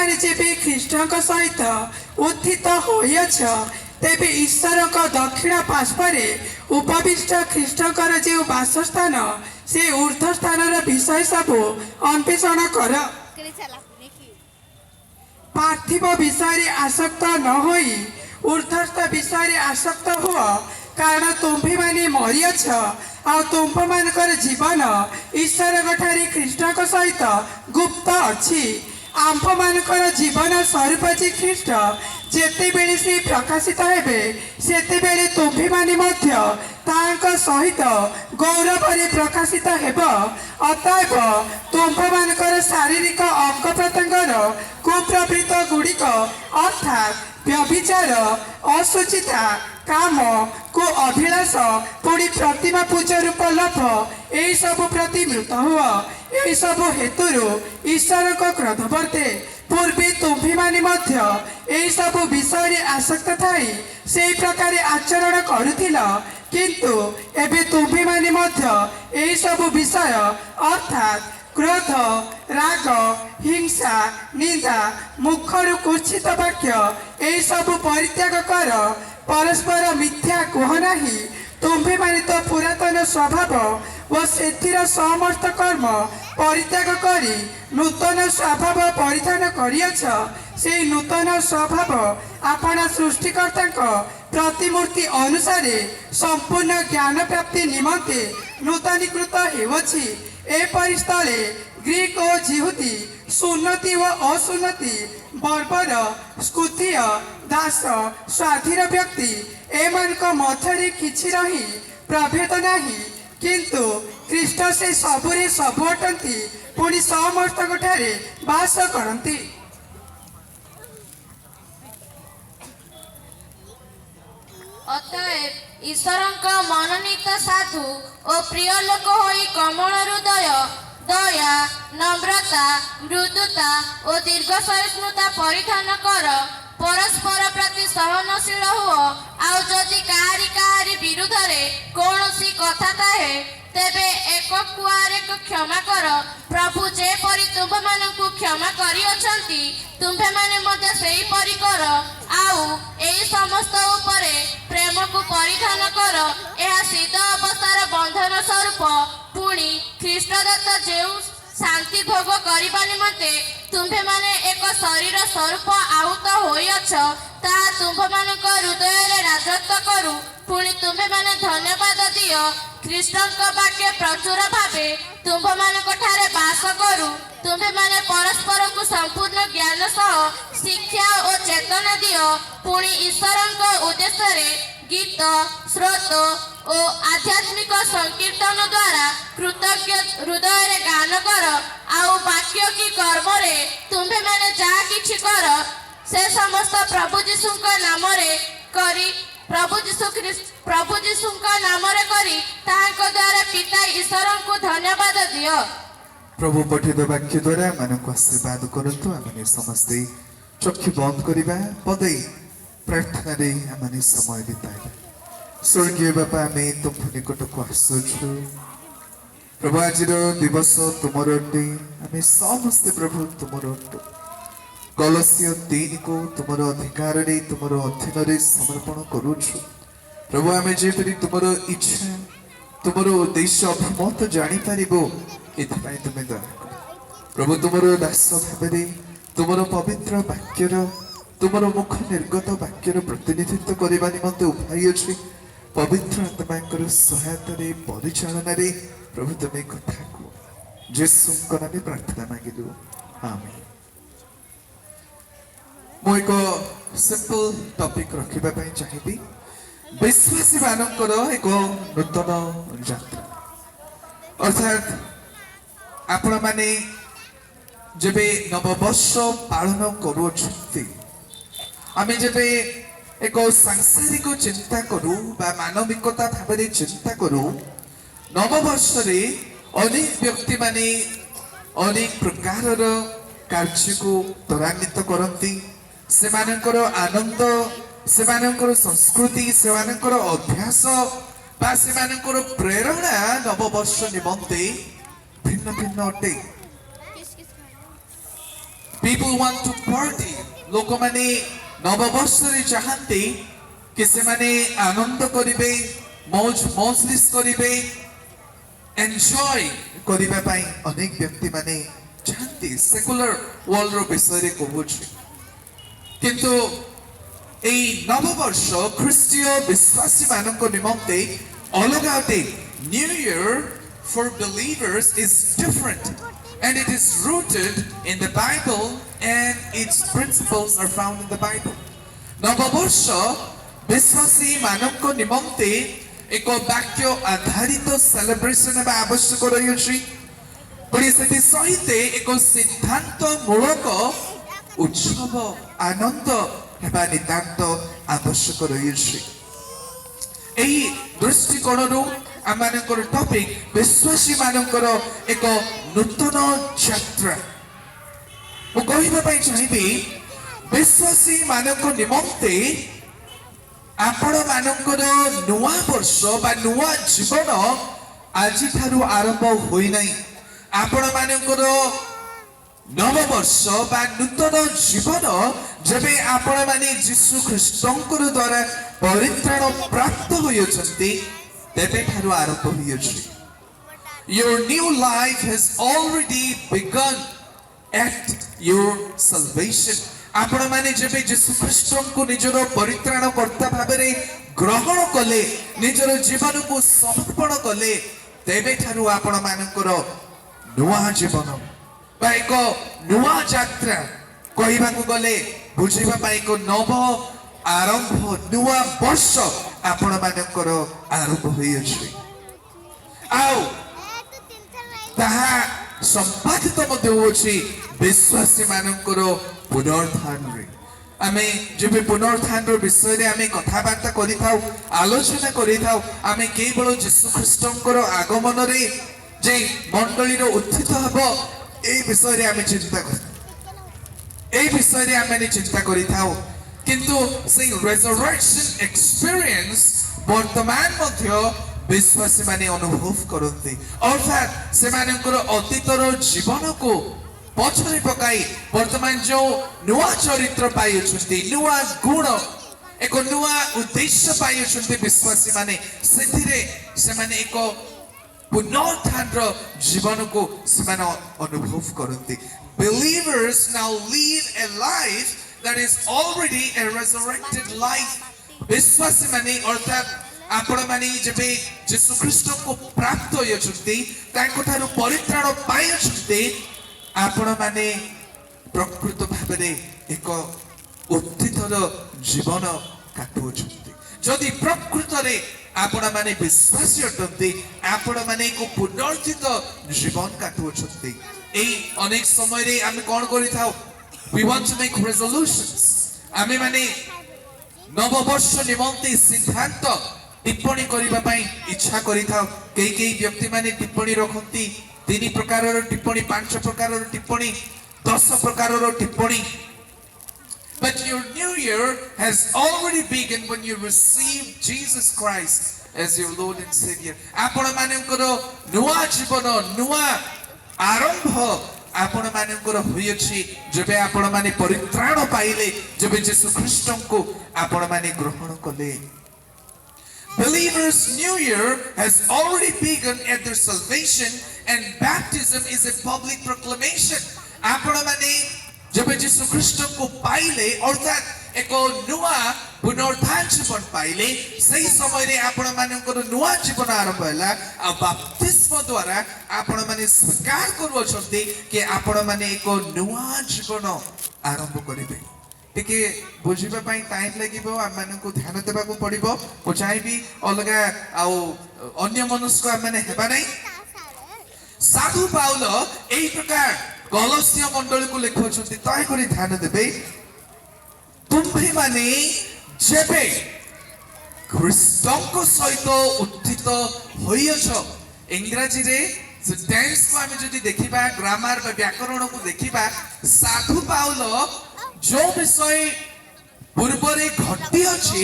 मैंने जेबे ख्रीष्ट सहित उत्थित होइछ तेबे ईश्वर का दक्षिण पार्श्वे उपविष्ट ख्रीष्टर जो बासस्थान से ऊर्ध्व स्थान विषय सब अन्वेषण कर। पार्थिव विषय आसक्त न होई ऊर्ध्वस्थ विषय आसक्त हुआ कारण तुम्भे माने मरियछ आ तुम्भ मानकर जीवन ईश्वर ठारे ख्रीष्ट सहित गुप्त अच्छी आंभ मानकर जीवन स्वरूप जे ख्रीष्ट जेते बेले से प्रकाशित हेबे सेते बेले तुम्भे माने मध्य तांका सहित गौरव रे प्रकाशित हेब। अतएव तुम्भ मानकर शारीरिक अंग प्रत्यंगर कुप्रवृत्त गुड़िक अर्थात व्यभिचार असुचिता काम को अभिलाष पुणी प्रतिमा पूजा रूप लोभ यही सब प्रति मृत हुआ यही सब हेतु ईश्वर को क्रोध वर्ते। पूर्वे तुम्भे माने मध्य यही सब विषय आसक्त थाई से प्रकार आचरण करुथिल किंतु एबे तुम्भे माने मध्य यही सब विषय अर्थात क्रोध राग हिंसा निंदा मुखर कुर्षित वाक्य यही सब परित्याग कर परस्पर मिथ्या कह नाही। तुम्भे माने तो पुरातन स्वभाव व सेथिर समस्त कर्म परित्याग करी नूतन स्वभाव परिधान करियछ। से नूतन स्वभाव आपना सृष्टिकर्ता प्रतिमूर्ति अनुसार संपूर्ण ज्ञान प्राप्ति निमंते नूतनीकृत हेउछि। एपरि स्थले ग्रीक और जिहुदी सुन्नति व असुन्नति बर्बर स्कुतीय दास स्वाधीन व्यक्ति एमानक मध्य किछि रही प्रभेद नाही किंतु ख्रीष्ट से सबुरे सबु अटंती पुणी समस्तक ठारे वास करती। अतएव ईश्वर मनोनीत साधु और प्रिय लोक होई कमल हृदय दया नम्रता मृदुता और दीर्घ सहिष्णुता परिधान कर परस्पर प्रति सहनशील हुओ। आउ जदि काहारी विरुद्ध रे कौनसी कथा थाहे तेबे एक कुआरेक क्षमा कर। प्रभु जे परि तुम्भ मानकु क्षमा करियछंती तुम्भे माने मध्य सेही परि कर। आउ एही समस्त उपरे प्रेम को परिधान कर। यह सिद्ध अवस्थार बंधन स्वरूप पुणी ख्रीष्ट दत्त जेउ शांति भोग करिबा निमंते तुम्भे माने एक शरीर स्वरूप आहुत होइछ ताहा तुम्भ मानक हृदय रे राजत्व करू। पुणी तुम्भे माने धन्यवाद दियो ख्रीष्टक वाक्य प्रचुर भावे तुम्भ मानक ठारे वास करू। तुम्भे माने परस्पर को संपूर्ण ज्ञान सह शिक्षा और चेतना दियो। पुणी ईश्वरक उद्देश्य रे गीत श्रोत और आध्यात्मिक संकीर्तन द्वारा कृतज्ञ हृदय रे गान कर। आउ वाक्य की कर्म रे तुम्भे माने जहा किछि कर से समस्त प्रभु जीशुक नाम रे करी प्रभु जीशुक नाम रे करी ताहाक द्वारा पिता ईश्वर को धन्यवाद दियो। प्रभु पठित वाक्य द्वारा मानक आशीर्वाद करतु। आमने समस्ते चक्षु बंद करिबा पदे प्रार्थना रे आमने समय बिताइबा। स्वर्गीय बापा आमे तुम निकट को आसुछु प्रभु आज दिवस तुमर अटे आमे समस्ते प्रभु तुमर अटु कलस्य 3 को तुमर अधिकार रे तुमर अधीन रे समर्पण करूछु। प्रभु आमे जेपरि तुमर इच्छा तुमर उद्देश्य अभिमत जानि पारिबो एथाय तुमे दया कर। प्रभु तुमर दास भाबरे तुमर पवित्र वाक्यर तुमर मुख निर्गत वाक्यर प्रतिनिधित्व करबा निमंते उपाय अछि। पवित्र आत्मा सहायता रे परिचालना रे प्रभु तुम कथा को जेसु नाम प्रार्थना मांगिलु आमेन। मो एक सिंपल टॉपिक रखिबा पई चाहिबी विश्वासी मानकर एक नूतन यात्रा अर्थात आपण माने जेबे नववर्ष पालन करूछथि आमे जेबे एक सांसारिक चिंता करू बा मानविकता भाव चिंता करू नववर्ष रे अनेक व्यक्ति माने अनेक प्रकार कार्य को त्वरान्वित करती से मानकर आनंद से मानकर संस्कृति से मानकर अभ्यास बा से मानकर प्रेरणा नववर्ष निमंते भिन्न भिन्न अटे। people want to party ଲୋକମାନେ ନବବର୍ଷରେ ଚାହାନ୍ତି କି ସେମାନେ ଆନନ୍ଦ କରିବେ ମौज ମଜଲିସ୍ କରିବେ ଏନ୍ଜୟ କରିବା ପାଇଁ ଅନେକ ବ୍ୟକ୍ତିମାନେ ଚାହାନ୍ତି ସେକୁଲାର ୱାର୍ଲଡର ବିଷୟରେ କହୁଛି କିନ୍ତୁ এই নববর্ষ খ্রিস্টীয় বিশ্বাসীମାନଙ୍କ ନିମନ୍ତେ ଅଲଗା ଅଟେ New Year for believers is different and it is rooted in the Bible and its principles are found in the Bible. ନବବର୍ଷ ବିଶ୍ୱାସୀମାନଙ୍କ ନିମନ୍ତେ ଏକ ବାକ୍ୟ ଆଧାରିତ ସେଲିବ୍ରେସନ ହେବା ଆବଶ୍ୟକ ରହିଅଛି ପୁଣି ସେଥି ସହିତ ଏକ ସିଦ୍ଧାନ୍ତ ମୂଳକ ଉତ୍ସବ ଆନନ୍ଦ ହେବା ନିତାନ୍ତ ଆବଶ୍ୟକ ରହିଅଛି ଏହି ଦୃଷ୍ଟିକୋଣରୁ ଆମମାନଙ୍କର ଟପିକ ବିଶ୍ୱାସୀମାନଙ୍କର ଏକ ନୂତନ ଯାତ୍ରା ମୁଁ କହିବା ପାଇଁ ଚାହିଁବି ବିଶ୍ୱାସୀମାନଙ୍କ ନିମନ୍ତେ ଆପଣମାନଙ୍କର ନୂଆ ବର୍ଷ ବା ନୂଆ ଜୀବନ ଆଜିଠାରୁ ଆରମ୍ଭ ହୋଇନାହିଁ ଆପଣମାନଙ୍କର ନବବର୍ଷ ବା ନୂତନ ଜୀବନ ଯେବେ ଆପଣମାନେ ଯୀଶୁ ଖ୍ରୀଷ୍ଟଙ୍କର ଦ୍ୱାରା ପରିତ୍ରାଣ ପ୍ରାପ୍ତ ହୋଇଅଛନ୍ତି ତେବେଠାରୁ ଆରମ୍ଭ ହୋଇଅଛି Your new life has already begun at your salvation. ଆପଣମାନେ ଯେବେ ଯୀଶୁ ଖ୍ରୀଷ୍ଟଙ୍କୁ ନିଜର ପରିତ୍ରାଣ କର୍ତ୍ତା ଭାବରେ ଗ୍ରହଣ କଲେ ନିଜର ଜୀବନକୁ ସମର୍ପଣ କଲେ ତେବେଠାରୁ ଆପଣମାନଙ୍କର ନୂଆ ଜୀବନ ବା ଏକ ନୂଆ ଯାତ୍ରା କହିବାକୁ ଗଲେ ବୁଝିବା ପାଇଁ ଏକ ନବ ଆରମ୍ଭ ନୂଆ ବର୍ଷ ଆପଣମାନଙ୍କର ଆରମ୍ଭ ହୋଇଅଛି ଆଉ ତାହା ସମ୍ପାଦିତ ମଧ୍ୟ ହେଉଛି ବିଶ୍ୱାସୀମାନଙ୍କର ପୁନରୁତ୍ଥାନରେ ଆମେ ଯେବେ ପୁନରୁତ୍ଥାନର ବିଷୟରେ ଆମେ କଥାବାର୍ତ୍ତା କରିଥାଉ ଆଲୋଚନା କରିଥାଉ ଆମେ କେବଳ ଯୀଶୁ ଖ୍ରୀଷ୍ଟଙ୍କର ଆଗମନରେ ଯେ ମଣ୍ଡଳୀର ଉତ୍ଥିତ ହେବ এই বিষয়ে আমি চিন্তা করি এই বিষয়ে আমি চিন্তা করিথাও কিন্তু সেই রেজারেকশন এক্সপেরিয়েন্স বর্তমান মধ্য বিশ্বাসী মানে অনুভব করতে অর্থাৎ সেমানଙ୍କର অতীতର জীবনକୁ পছরে পকাই বর্তমান যে নূয়া চরিত্র পাইଅଛନ୍ତି নূয়া গুণ ଏକ ନୂଆ ଉଦ୍ଦେଶ୍ୟ ପାଇଅଛନ୍ତି ବିଶ୍ୱାସୀ ମାନେ ସେଥିରେ ସେମାନେ ଏକ ପୁନରୁତ୍ଥାନର ଜୀବନକୁ ସେମାନେ ଅନୁଭବ କରନ୍ତି believers now live a life that is already a resurrected life ବିଶ୍ୱାସୀ ମାନେ ଅର୍ଥାତ୍ ଆପଣମାନେ ଯେବେ ଯୀଶୁ ଖ୍ରୀଷ୍ଟଙ୍କୁ ପ୍ରାପ୍ତ ହୋଇଅଛନ୍ତି ତାଙ୍କଠାରୁ ପରିତ୍ରାଣ ପାଇଅଛନ୍ତି ଆପଣମାନେ ପ୍ରକୃତ ଭାବରେ ଏକ ଉତ୍ଥିତର ଜୀବନ କାଟୁଅଛନ୍ତି ଯଦି ପ୍ରକୃତରେ ଆପଣମାନେ ବିଶ୍ୱାସୀ ଅଟନ୍ତି ଆପଣମାନେ ଏକ ପୁନରୁତ୍ଥିତ ଜୀବନ କାଟୁଅଛନ୍ତି এই ଅନେକ ସମୟରେ ଆମେ କ'ଣ କରିଥାଉ we want to make resolutions ଆମେ ମାନେ ନବବର୍ଷ ନିମନ୍ତେ ସିଦ୍ଧାନ୍ତ ଟିପ୍ପଣୀ କରିବା ପାଇଁ ଇଚ୍ଛା କରିଥାଉ କେହି କେହି ବ୍ୟକ୍ତିମାନେ ଟିପ୍ପଣୀ ରଖନ୍ତି 3 ପ୍ରକାରର ଟିପ୍ପଣୀ 5 ପ୍ରକାରର ଟିପ୍ପଣୀ 10 ପ୍ରକାରର ଟିପ୍ପଣୀ But your new year has already begun when you receive Jesus Christ as your Lord and Savior. ଆପଣମାନଙ୍କର ନୂଆ ଜୀବନ ନୂଆ ଆରମ୍ଭ ଆପଣମାନଙ୍କର ହୋଇଅଛି ଯେବେ ଆପଣମାନେ ପରିତ୍ରାଣ ପାଇଲେ ଯେବେ ଯୀଶୁ ଖ୍ରୀଷ୍ଟଙ୍କୁ ଆପଣମାନେ ଗ୍ରହଣ କଲେ Believers' new year has already begun at their salvation and baptism is a public proclamation. ଆପଣମାନେ ଯେବେ ଯୀଶୁ ଖ୍ରୀଷ୍ଟଙ୍କୁ ପାଇଲେ ଅର୍ଥାତ୍ ଏକ ନୂଆ ପୁନରୁତ୍ଥାନ ଜୀବନ ପାଇଲେ ସେହି ସମୟରେ ଆପଣମାନଙ୍କର ନୂଆ ଜୀବନ ଆରମ୍ଭ ହେଲା ଆଉ ବାପ୍ତିସ୍ମ ଦ୍ୱାରା ଆପଣମାନେ ସ୍ୱୀକାର କରୁଅଛନ୍ତି କି ଆପଣମାନେ ଏକ ନୂଆ ଜୀବନ ଆରମ୍ଭ କରିବେ ଟିକେ ବୁଝିବା ପାଇଁ ଟାଇମ୍ ଲାଗିବ ଆମମାନଙ୍କୁ ଧ୍ୟାନ ଦେବାକୁ ପଡ଼ିବ ମୁଁ ଚାହିଁବି ଅଲଗା ଆଉ ଅନ୍ୟ ମନସ୍କ ଆମମାନେ ହେବା ନାହିଁ ସାଧୁ ପାଉଲ ଏହି ପ୍ରକାର କଲସ୍ୟ ମଣ୍ଡଳୀକୁ ଲେଖୁଅଛନ୍ତି ଦୟାକରି ଧ୍ୟାନ ଦେବେ ତୁମ୍ଭେମାନେ ଯେବେ ଖ୍ରୀଷ୍ଟଙ୍କ ସହିତ ଉତ୍ଥିତ ହୋଇଅଛ ଇଂରାଜୀରେ ଟେନ୍ସକୁ ଆମେ ଯଦି ଦେଖିବା ଗ୍ରାମାର ବା ବ୍ୟାକରଣକୁ ଦେଖିବା ସାଧୁ ପାଉଲ ଯୋଉ ବିଷୟ ପୂର୍ବରେ ଘଟି ଅଛି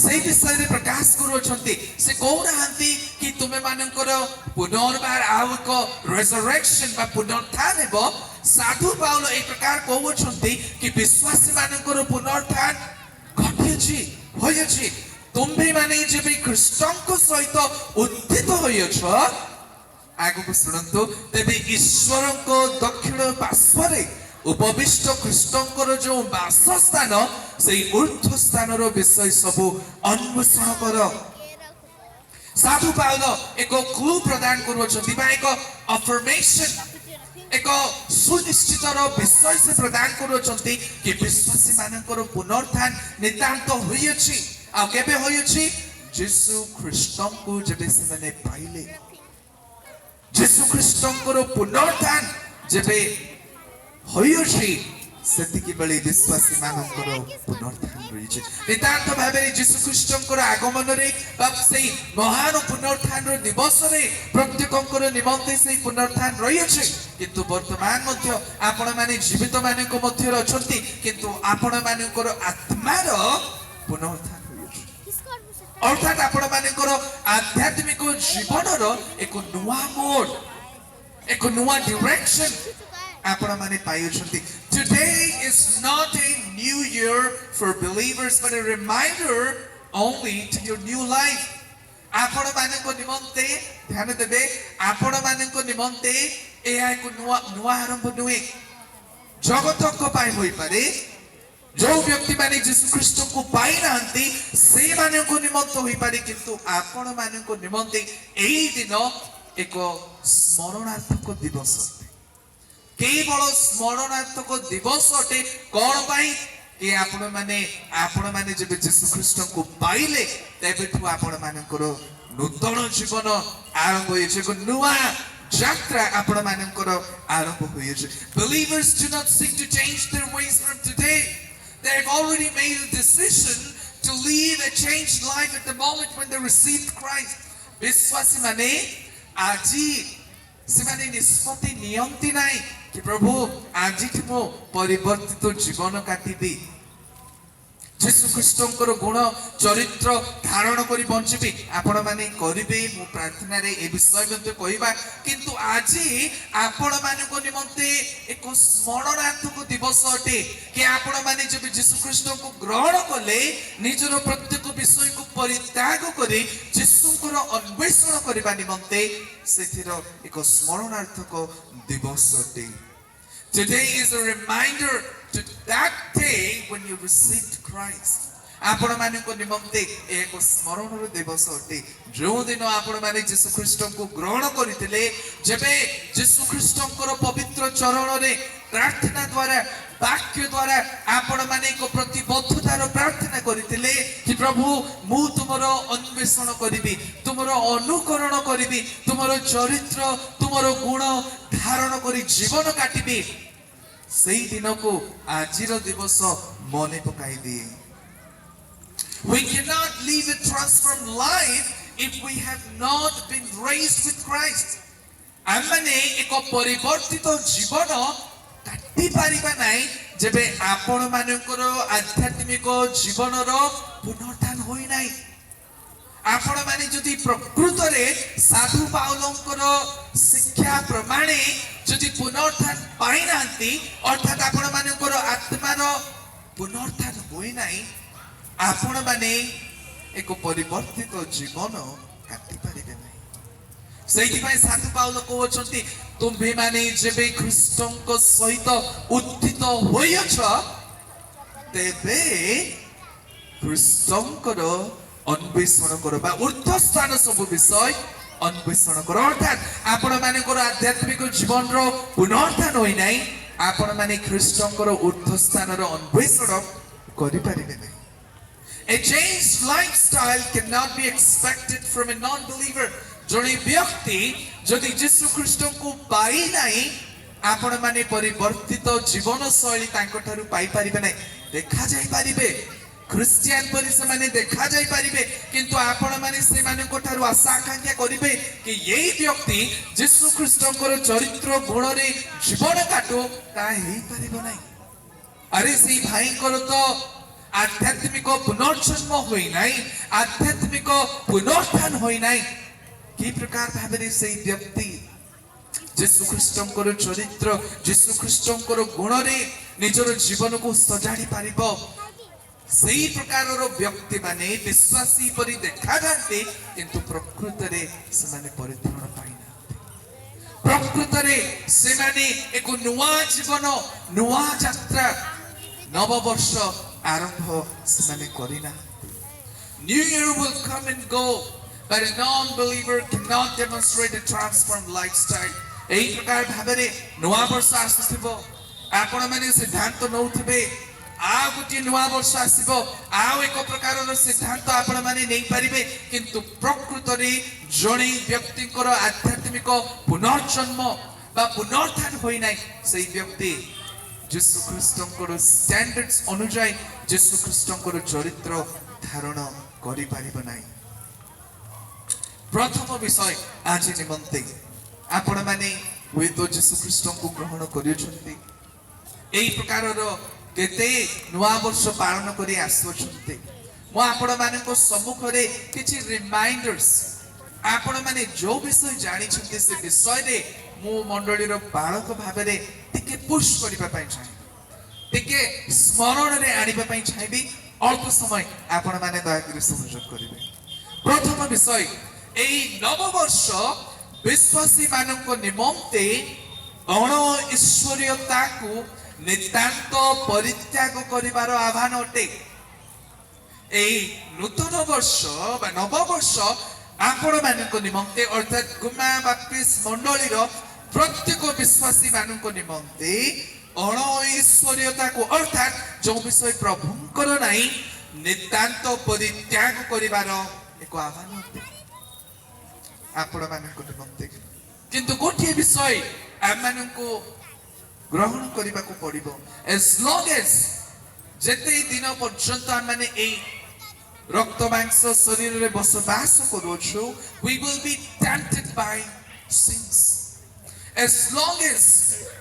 ସେଇ ବିଷୟରେ ପ୍ରକାଶ କରୁଅଛନ୍ତି ସେ କହୁନାହାନ୍ତି କି ତୁମେ ମାନଙ୍କର ପୁନର୍ବାର ଆଉ ଏକ ରେଜରେକ୍ସନ ବା ପୁନରୁତ୍ଥାନ ହେବ ସାଧୁ ପାଉଲ এই ପ୍ରକାର କହୁଅଛନ୍ତି କି ବିଶ୍ୱାସୀ ମାନଙ୍କର ପୁନରୁତ୍ଥାନ ଘଟିଅଛି ହୋଇଅଛି ତୁମ୍ଭେ ମାନେ ଯେବେ ଖ୍ରୀଷ୍ଟଙ୍କ ସହିତ ଉତ୍ଥିତ ହୋଇଅଛ ଆଗକୁ ଶୁଣନ୍ତୁ ତେବେ ଈଶ୍ୱରଙ୍କ ଦକ୍ଷିଣ ପାର୍ଶ୍ୱରେ ଉପବିଷ୍ଟ ଖ୍ରୀଷ୍ଟଙ୍କର ଯେଉଁ ବାସସ୍ଥାନ ସେଇ ଉର୍ଦ୍ଧ୍ୱ ସ୍ଥାନର ବିଷୟ ସବୁ ଅନ୍ୱେଷଣ କର ସାଧୁ ପାଉଲ ଏକ କ୍ଲୁ ପ୍ରଦାନ କରୁଅଛନ୍ତି ବା ଏକ ଅଫର୍ମେସନ ଏକ ସୁନିଶ୍ଚିତର ବିଷୟ ସେ ପ୍ରଦାନ କରୁଅଛନ୍ତି କି ବିଶ୍ୱାସୀ ମାନଙ୍କର ପୁନରୁତ୍ଥାନ ନିତାନ୍ତ ହୋଇଅଛି ଆଉ କେବେ ହୋଇଅଛି ଯୀଶୁ ଖ୍ରୀଷ୍ଟଙ୍କୁ ଯେବେ ସେମାନେ ପାଇଲେ ଯୀଶୁ ଖ୍ରୀଷ୍ଟଙ୍କର ପୁନରୁତ୍ଥାନ ଯେବେ ହୋଇଅଛି ସେତିକି ବେଳେ ବିଶ୍ୱାସୀ ମାନଙ୍କର ପୁନରୁତ୍ଥାନ ରହିଛି ନିତାନ୍ତ ଭାବରେ ଯୀଶୁ ଖ୍ରୀଷ୍ଟଙ୍କର ଆଗମନରେ ବା ସେଇ ମହାନ ପୁନରୁତ୍ଥାନର ଦିବସରେ ପ୍ରତ୍ୟେକଙ୍କର ନିମନ୍ତେ ସେଇ ପୁନରୁତ୍ଥାନ ରହିଅଛି କିନ୍ତୁ ବର୍ତ୍ତମାନ ମଧ୍ୟ ଆପଣମାନେ ଜୀବିତ ମାନଙ୍କ ମଧ୍ୟରେ ଅଛନ୍ତି କିନ୍ତୁ ଆପଣମାନଙ୍କର ଆତ୍ମାର ପୁନରୁତ୍ଥାନ ହୋଇଅଛି ଅର୍ଥାତ୍ ଆପଣମାନଙ୍କର ଆଧ୍ୟାତ୍ମିକ ଜୀବନର ଏକ ନୂଆ ମୋଡ ଏକ ନୂଆ ଡିରେକ୍ସନ ଆପଣମାନେ ପାଇଅଛନ୍ତି Today is not a new year for believers but a reminder only to your new life ଆପଣମାନଙ୍କ ନିମନ୍ତେ ଧ୍ୟାନ ଦେବେ ଆପଣମାନଙ୍କ ନିମନ୍ତେ ଏହା ଏକ ନୂଆ ଆରମ୍ଭ ନୁହେଁ ଜଗତଙ୍କ ପାଇଁ ହୋଇପାରେ ଯେଉଁ ବ୍ୟକ୍ତିମାନେ ଯୀଶୁ ଖ୍ରୀଷ୍ଟଙ୍କୁ ପାଇନାହାନ୍ତି ସେଇମାନଙ୍କ ନିମନ୍ତେ ହୋଇପାରେ କିନ୍ତୁ ଆପଣମାନଙ୍କ ନିମନ୍ତେ ଏହି ଦିନ ଏକ ସ୍ମରଣାର୍ଥକ ଦିବସ କେବଳ ସ୍ମରଣାର୍ଥକ ଦିବସ ଅଟେ କଣ ପାଇଁ କି ଆପଣମାନେ ଯେବେ ଯୀଶୁ ଖ୍ରୀଷ୍ଟଙ୍କୁ ପାଇଲେ ତେବେଠୁ ଆପଣମାନଙ୍କର ନୂତନ ଜୀବନ ଆରମ୍ଭ ହୋଇଛି ଏକ ନୂଆ ଯାତ୍ରା ଆପଣମାନଙ୍କର ଆରମ୍ଭ ହୋଇଛି Believers do not seek to change their ways from today. They have already made a decision to live a changed life at the moment when they received Christ. ବିଶ୍ୱାସୀ ମାନେ ଆଜି ସେମାନେ ନିଷ୍ପତ୍ତି ନିଅନ୍ତି ନାହିଁ କି ପ୍ରଭୁ ଆଜିଠୁ ମୁଁ ପରିବର୍ତ୍ତିତ ଜୀବନ କାଟିବି ଯୀଶୁ ଖ୍ରୀଷ୍ଟଙ୍କର ଗୁଣ ଚରିତ୍ର ଧାରଣ କରି ବଞ୍ଚିବି ଆପଣମାନେ କରିବେ ମୁଁ ପ୍ରାର୍ଥନାରେ ଏ ବିଷୟ ମଧ୍ୟ କହିବା କିନ୍ତୁ ଆଜି ଆପଣମାନଙ୍କ ନିମନ୍ତେ ଏକ ସ୍ମରଣାର୍ଥକ ଦିବସ ଅଟେ କି ଆପଣମାନେ ଯେବେ ଯୀଶୁ ଖ୍ରୀଷ୍ଟଙ୍କୁ ଗ୍ରହଣ କଲେ ନିଜର ପ୍ରତ୍ୟେକ ବିଷୟକୁ ପରିତ୍ୟାଗ କରି ଯୀଶୁଙ୍କର ଅନ୍ୱେଷଣ କରିବା ନିମନ୍ତେ ସେଥିର ଏକ ସ୍ମରଣାର୍ଥକ ଦିବସ ଅଟେ Today is a reminder to that day when you received Christ. ଆପଣମାନଙ୍କ ନିମନ୍ତେ ଏକ ସ୍ମରଣର ଦିବସ ଅଟେ ଯେଉଁଦିନ ଆପଣମାନେ ଯୀଶୁ ଖ୍ରୀଷ୍ଟଙ୍କୁ ଗ୍ରହଣ କରିଥିଲେ ଯେବେ ଯୀଶୁ ଖ୍ରୀଷ୍ଟଙ୍କର ପବିତ୍ର ଚରଣରେ ପ୍ରାର୍ଥନା ଦ୍ୱାରା ବାକ୍ୟ ଦ୍ୱାରା ଆପଣମାନେ ଏକ ପ୍ରତିବଦ୍ଧତାର ପ୍ରାର୍ଥନା କରିଥିଲେ କି ପ୍ରଭୁ ମୁଁ ତୁମର ଅନ୍ୱେଷଣ କରିବି ତୁମର ଅନୁକରଣ କରିବି ତୁମର ଚରିତ୍ର ତୁମର ଗୁଣ ଧାରଣ କରି ଜୀବନ କାଟିବି ସେଇ ଦିନକୁ ଆଜିର ଦିବସ ମନେ ପକାଇ ଦିଏ We cannot live a transformed life if we have not been raised with Christ. ଆମମାନେ ଏକ ପରିବର୍ତ୍ତିତ ଜୀବନ କାଟି ପାରିବା ନାହିଁ ଯେବେ ଆପଣମାନଙ୍କର ଆଧ୍ୟାତ୍ମିକ ଜୀବନର ପୁନରୁତ୍ଥାନ ହୋଇନାହିଁ ଆପଣମାନେ ଯଦି ପ୍ରକୃତରେ ସାଧୁ ପାଉଲଙ୍କର ଶିକ୍ଷା ପ୍ରମାଣେ ଯଦି ପୁନରୁତ୍ଥାନ ପାଇନାହାନ୍ତି ଅର୍ଥାତ୍ ଆପଣମାନଙ୍କର ଆତ୍ମାର ପୁନରୁତ୍ଥାନ ହୋଇନାହିଁ ଆପଣମାନେ ଏକ ପରିବର୍ତ୍ତିତ ଜୀବନ କାଟି ପାରିବେ ନାହିଁ ସେଇଥିପାଇଁ ସାଧୁ ପାଉଲ କହୁଛନ୍ତି ତୁମ୍ଭେମାନେ ଯେବେ ଖ୍ରୀଷ୍ଟଙ୍କ ସହିତ ଉତ୍ଥିତ ହୋଇଅଛ ତେବେ ଖ୍ରୀଷ୍ଟଙ୍କର ଅନ୍ୱେଷଣ କର ବା ଉର୍ଦ୍ଧ୍ୱ ସ୍ଥାନ ସବୁ ବିଷୟ ଅନ୍ୱେଷଣ କର ଅର୍ଥାତ୍ ଆପଣମାନଙ୍କର ଆଧ୍ୟାତ୍ମିକ ଜୀବନର ପୁନରୁତ୍ଥାନ ହୋଇନାହିଁ ଆପଣମାନେ ଖ୍ରୀଷ୍ଟଙ୍କର ଉର୍ଦ୍ଧ୍ୱ ସ୍ଥାନର ଅନ୍ୱେଷଣ କରିପାରିବେ ନାହିଁ A changed lifestyle cannot be expected from a non-believer. ଜଣେ ବ୍ୟକ୍ତି ଯଦି ଯୀଶୁ ଖ୍ରୀଷ୍ଟଙ୍କୁ ପାଇ ନାହିଁ ଆପଣମାନେ ପରିବର୍ତ୍ତିତ ଜୀବନ ଶୈଳୀ ତାଙ୍କଠାରୁ ପାଇପାରିବେ ନାହିଁ ଦେଖାଯାଇ ପାରିବେ ଖ୍ରୀଷ୍ଟିଆନ ପରି ସେମାନେ ଦେଖାଯାଇ ପାରିବେ କିନ୍ତୁ ଆପଣମାନେ ସେମାନଙ୍କ ଠାରୁ ଆଶା ଆକାଂକ୍ଷା କରିବେ କି ଏଇ ବ୍ୟକ୍ତି ଯୀଶୁ ଖ୍ରୀଷ୍ଟଙ୍କର ଚରିତ୍ର ଗୁଣରେ ଜୀବନ କାଟୁ ତାହା ହେଇପାରିବ ନାହିଁ ଆରେ ସେଇ ଭାଇଙ୍କର ତ आध्यात्मिक पुनर्जन्म होई नाही आध्यात्मिक पुनरुत्थान होई नाही कि प्रकार भाबरे से व्यक्ति जीशु ख्रीष्टंकर चरित्र जीशु ख्रीष्टंकर गुण रे निजर जीवन को सजाड़ी पारिबो सेही प्रकार व्यक्ति माने विश्वासी परि देखा जाते किंतु प्रकृत रे से माने परित्राण पाई प्रकृत रे से माने एक नुआ जीवन नुआ यात्रा नव वर्ष आरंभ से माने करिना New Year will come and go but a non-believer cannot demonstrate a transformed lifestyle एही प्रकार भाबरे नुआ वर्ष आसुथिबो आपण माने सिद्धांत नउथिबे आ गुटी नुआ वर्ष आसीबो आ एक प्रकार सिद्धांत आपण माने नै परिबे किंतु प्रकृत रे जणे व्यक्तिकर आध्यात्मिक पुनर्जन्म बा पुनरुत्थान होई नै सेही व्यक्ति जीशु ख्रीष्टंकर स्टैंडर्ड्स अनुसार जीशु ख्रीष्टंकर चरित्र धारण करि पारिबो नै प्रथम विषय आज निमंते आपण माने हुए तो जीशु ख्रीष्ट को ग्रहण करियछन्ति एई प्रकारर केते नुआ वर्ष पालन करी आसुछन्ति मो आपण माने को सम्मुख रे किछि रिमाइंडर्स आपण माने जो विषय जानि छन्ति से विषय रे मो मंडली रो बालक भाबे रे टिके पुश करिबा पई चाहि टिके स्मरण रे आनिबा पई चाहि अल्प समय आपण माने दया करी सहयोग करिवे प्रथम विषय एई नव वर्ष विश्वासी मानक निमंते अण ईश्वरीयता को नितांत परित्याग करिवार आह्वान अटे एई नूतन वर्ष बा नव वर्ष आपण मानक निमंते अर्थात गुमा बाप्तिस मंडली रो प्रत्येक विश्वासी मानक निमंते अण ईश्वरीयता को अर्थात जो विषय प्रभुंकर नाही नितांत परित्याग करिवार एक आह्वान अटे आपण मानक निमंते किंतु गोटे विषय आम मानक ग्रहण करने को पड़ो एज लॉन्ग एज जेते दिन पर्यंत आम माने ए रक्त मांस शरीर रे बसवास करूछु we will be tempted by sins as long as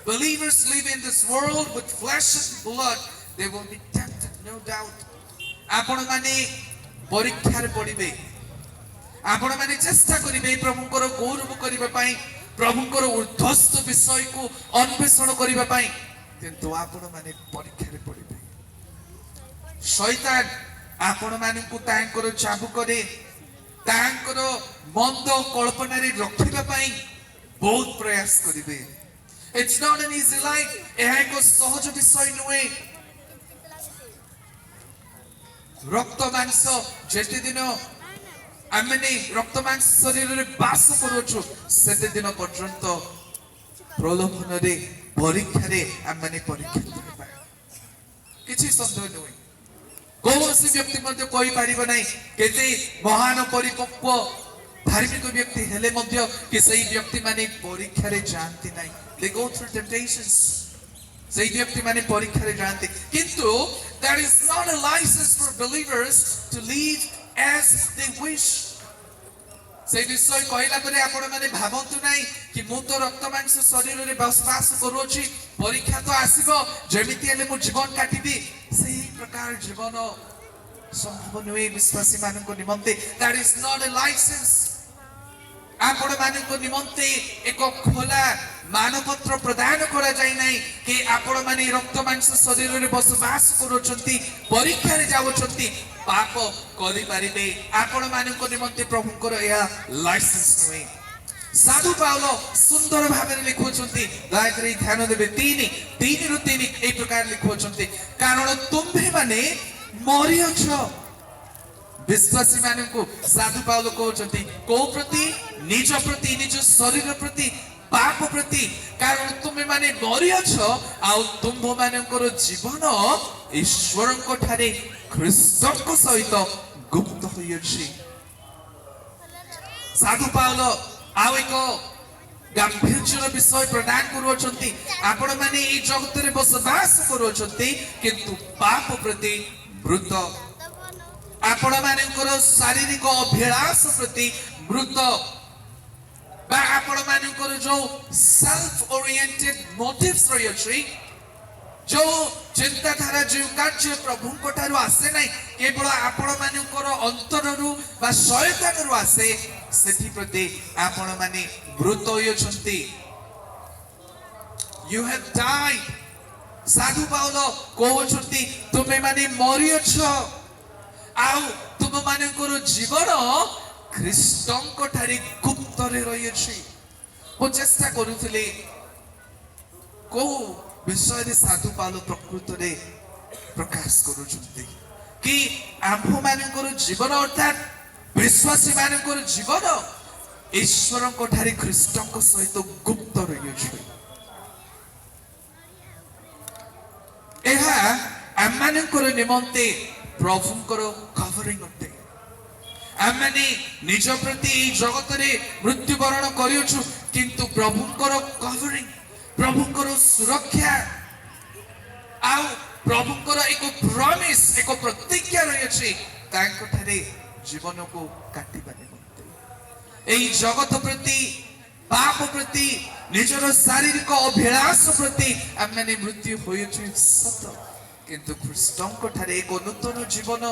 believers live in this world with flesh and blood they will be tempted no doubt आपण माने परीक्षा रे पड़िबे आपण माने चेष्टा करिबे प्रभुकर गौरव करिबा पई प्रभुकर ऊर्ध्वस्त विषय को अन्वेषण करिबा पई किंतु आपण माने परीक्षा रे पड़िबे शैतान आपण मानकु तांकर चाबु करे तांकर मंद कल्पना रे रखिबा पई बहुत प्रयास करिबे it's not an easy life एहा एक सहज विषय नुए रक्त मांस जेते दिन आमने रक्त मांस शरीर रे बास करूछु सेते दिन पर्यंत प्रलोभन रे परीक्षा रे आमने परीक्षा करबा किछि संदेह नै कौनसी व्यक्ति मध्य कहि पारिबो नै केते महान परिपक्व धार्मिक व्यक्ति हेले मध्य कि सही व्यक्ति माने परीक्षा रे जानती नै दे गो थ्रू टेम्पटेशंस सही व्यक्ति माने परीक्षा रे जानती किंतु that is not a license for believers to live as they wish से विषय कहला परे आपण माने भाबंतु नाही कि मु तो रक्त मांस शरीर रे बसवास करूछि परीक्षा तो आसीबो जेमिति हेले मु जीवन काटिबी सही प्रकार जीवन संभव नुए विश्वासी मानक निमंते that is not a license आपण मानक निमंते एक खोला मानपत्र प्रदान करा जाय नाही कि आपण माने रक्त मांस शरीर रे बसवास करूछंती परीक्षा रे जाउछंती पाप करि पारिबे आपण मानक निमंते प्रभुकर या लाइसेंस नुए साधु पाउलो सुंदर भाबरे लिखुछंती दया करी ध्यान देबे 3 रु 3 ए प्रकार लिखुछंती कारण तुम्भे माने मरियछ विश्वासी मानकु साधु पाउलो कहउछंती को प्रति निज शरीर प्रति पाप प्रति कारण तुमे माने मरियछ आ तुम मानकर जीवन ईश्वरको ठारे ख्रीष्टको सहित गुप्त होइछि साधु पाउलो आउ एक गांभीर्यर विषय प्रदान करूछंती आपण माने ई जगत रे बसवास करूछंती किंतु पाप प्रति मृत आपण मानकर शारीरिक अभिलाष प्रति मृत बा आपण मानकर जो सेल्फ ओरिएंटेड मोटिव्स रहिछि जो चिंताधारा जो कार्य प्रभु ठारू आसे ना केवल आपण मानकर अंतररू बा शयतानरू आसे सेठी प्रति आपण माने मृत होइछंती यू हैव डाइड साधु पाउल कहउछंती तुमे माने मरियछ आउ तुम मानकर जीवन ख्रीष्टंक ठारी गुप्त रे रहिछि मु चेष्टा करूथिले को विषय रे साधु पाउल प्रकृत रे प्रकाश करूछंती कि आम्भ मानकर जीवन अर्थात विश्वासी मानकर जीवन ईश्वरक ठारी ख्रीष्टंक सहित गुप्त रहिछि एहा आमानकर निमंते प्रभुंकर कवरिंग अटे आमाने निज प्रति जगत रे मृत्युवरण करियछु किंतु प्रभुंकर कवरिंग प्रभुंकर सुरक्षा आउ प्रभुंकर एक प्रॉमिस एक प्रतिज्ञा रहिछि तांको ठारे जीवन को काटिबा निमंते एई जगत प्रति पाप प्रति निजर शारीरिक अभिलाष प्रति आमाने मृत्यु होइछु सत किंतु ख्रीष्टंक ठारे एक नूतन जीवन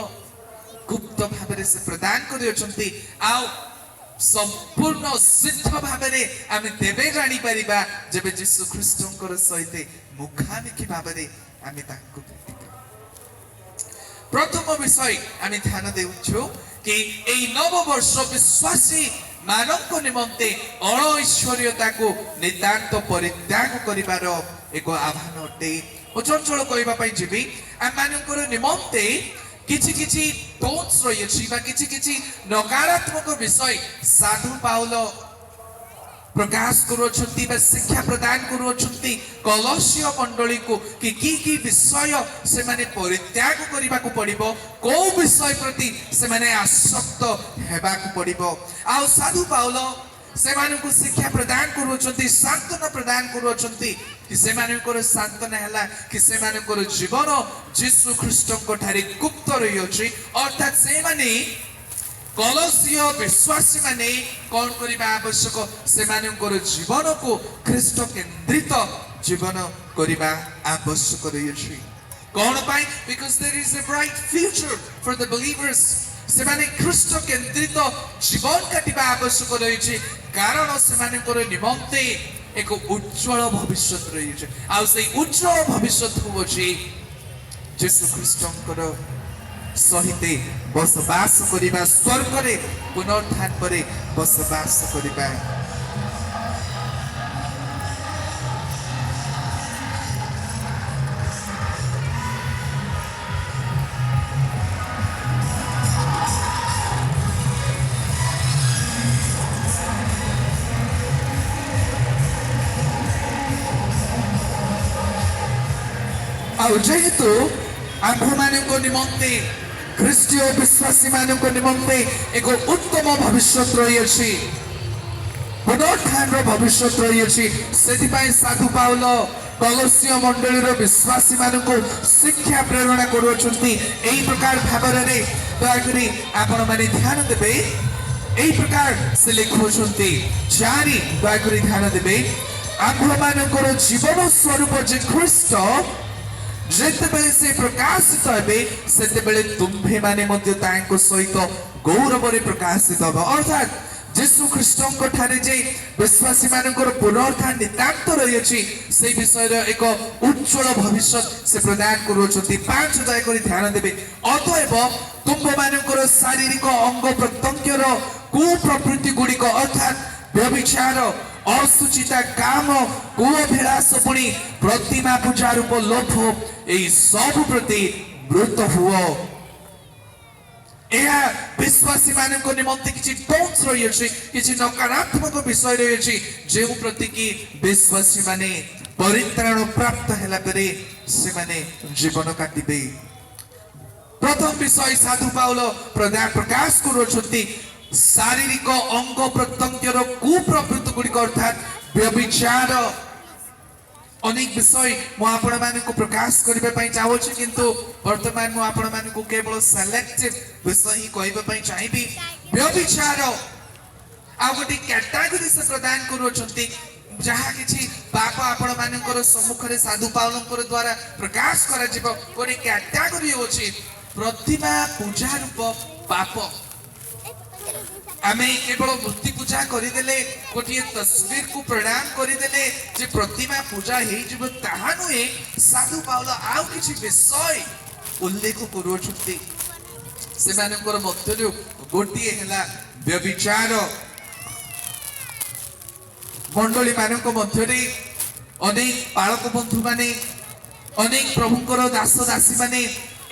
गुप्त भाव से प्रदान करियछंती आउ संपूर्ण सिद्ध भाव आम तेबे जानी परिबा जेबे यीशु ख्रीष्टंकर सहित मुखामुखी भाव आम तांको भेटिबा प्रथम विषय आम ध्यान देउछु कि एई नव वर्ष विश्वासी मानव निमंते अण ईश्वरीयता को नितांत परित्याग करिबार एक आह्वान अटे चंचल कहवाई जीवी आम मानकर निमंते किछि किछि दोष रहिछि बा किछि किछि नकारात्मक विषय साधु पाउल प्रकाश करूछंती बा शिक्षा प्रदान करूछंती कलसीय मंडली को कि विषय से माने परित्याग करिबा को पड़िबो को विषय प्रति से माने आसक्त हेबा को पड़िबो आ साधु पाउल से माने को शिक्षा प्रदान करूछंती सांत्वना प्रदान करूछंती कि से माने को सांत्वना हला कि से माने को जीवन यीशु ख्रीष्टंक ठारे गुप्त रहिछि अर्थात से माने कलसीय विश्वासी माने कौन करिबा आवश्यक से माने को जीवन को ख्रीष्ट केंद्रित जीवन करिबा आवश्यक रहिछि कौन पाई because there is a bright future for the believers से माने ख्रीष्ट केंद्रित जीवन काटिबा आवश्यक रहिछि कारण से माने को निमंते एक उज्जवल भविष्य रहिछि आ से उज्जवल भविष्य होछि यीशु ख्रीष्टंकर सहित बसवास करिबा स्वर्ग रे पुनरुत्थान परे बसवास करिबा आउ जेहेतु आम्भ मानक निमंते ख्रीष्टीय विश्वासी मानक निमंते एक उत्तम भविष्य रहिछि पुनरुत्थान भविष्य रहिछि सेतिपाई साधु पाउल कलसीय मंडलीर विश्वासी मानक शिक्षा प्रेरणा करूछंती एई प्रकार भावरे दयाकरी आपण माने ध्यान देबे एई प्रकार से लिखुछंती चारि दयाकरी ध्यान देबे आम्भ मानकर जीवन स्वरूप जे ख्रीष्ट जेतेबेले से प्रकाशित हेबे सेतेबेले तुम्भे माने मध्य तांको सहित गौरव रे प्रकाशित हेबो अर्थात यीशु ख्रीष्टंक ठारे जे विश्वासी मानकर पुनरुत्थान नितांत रहिछि से विषय रे एक उज्जवल भविष्य से प्रदान करूछथि पांच दया करी ध्यान देबे अतएव तुम्भ मानकर शारीरिक अंग प्रत्यंगर कुप्रवृत्ति गुड़िक अर्थात व्यभिचार असुचिता काम कुअभिलाष पुणी प्रतिमा पूजा रूप लोभ एई सब प्रति मृत हुओ एहा विश्वासी मानक निमंते किछि दोष रहिछि किछि नकारात्मक विषय रहिछि जे प्रति कि विश्वासी माने परित्राण प्राप्त हैला परे से माने जीवन काटिबे प्रथम विषय साधु पाउल प्रकाश करूछथि शारीरिक अंग प्रत्यंगर कुप्रवृत्ति गुड़िक अर्थात व्यभिचार अनेक विषय मु आपण मानक प्रकाश करबे पई चाहूछि किंतु वर्तमान मु आपण मानक केवल सिलेक्टिव विषय ही कहबे पई चाहिबी व्यभिचार आ गोटे कैटेगरी से प्रदान करूछंती ଯାହା କିଛି ପାପ ଆପଣ ମାନଙ୍କର ସମ୍ମୁଖରେ ସାଧୁ ପାଉଲଙ୍କର ଦ୍ୱାରା ପ୍ରକାଶ କରାଯିବ ଗୋଟେ କ୍ୟାଟାଗୋରୀ ଅଛି ପ୍ରତିମା ପୂଜା ରୂପ ପାପ ଆମେ କେବଳ ମୂର୍ତ୍ତି ପୂଜା କରିଦେଲେ ଗୋଟିଏ ତସବିରକୁ ପ୍ରଣାମ କରିଦେଲେ ଯେ ପ୍ରତିମା ପୂଜା ହେଇଯିବ ତାହା ନୁହେଁ ସାଧୁ ପାଉଲ ଆଉ କିଛି ବିଷୟ ଉଲ୍ଲେଖ କରୁଅଛନ୍ତି ସେମାନଙ୍କର ମଧ୍ୟରୁ ଗୋଟିଏ ହେଲା ବ୍ୟଭିଚାର ମଣ୍ଡଳୀ ମାନଙ୍କ ମଧ୍ୟରେ ଅନେକ ପାଳକ ବନ୍ଧୁ ମାନେ ଅନେକ ପ୍ରଭୁଙ୍କର ଦାସ ଦାସୀ ମାନେ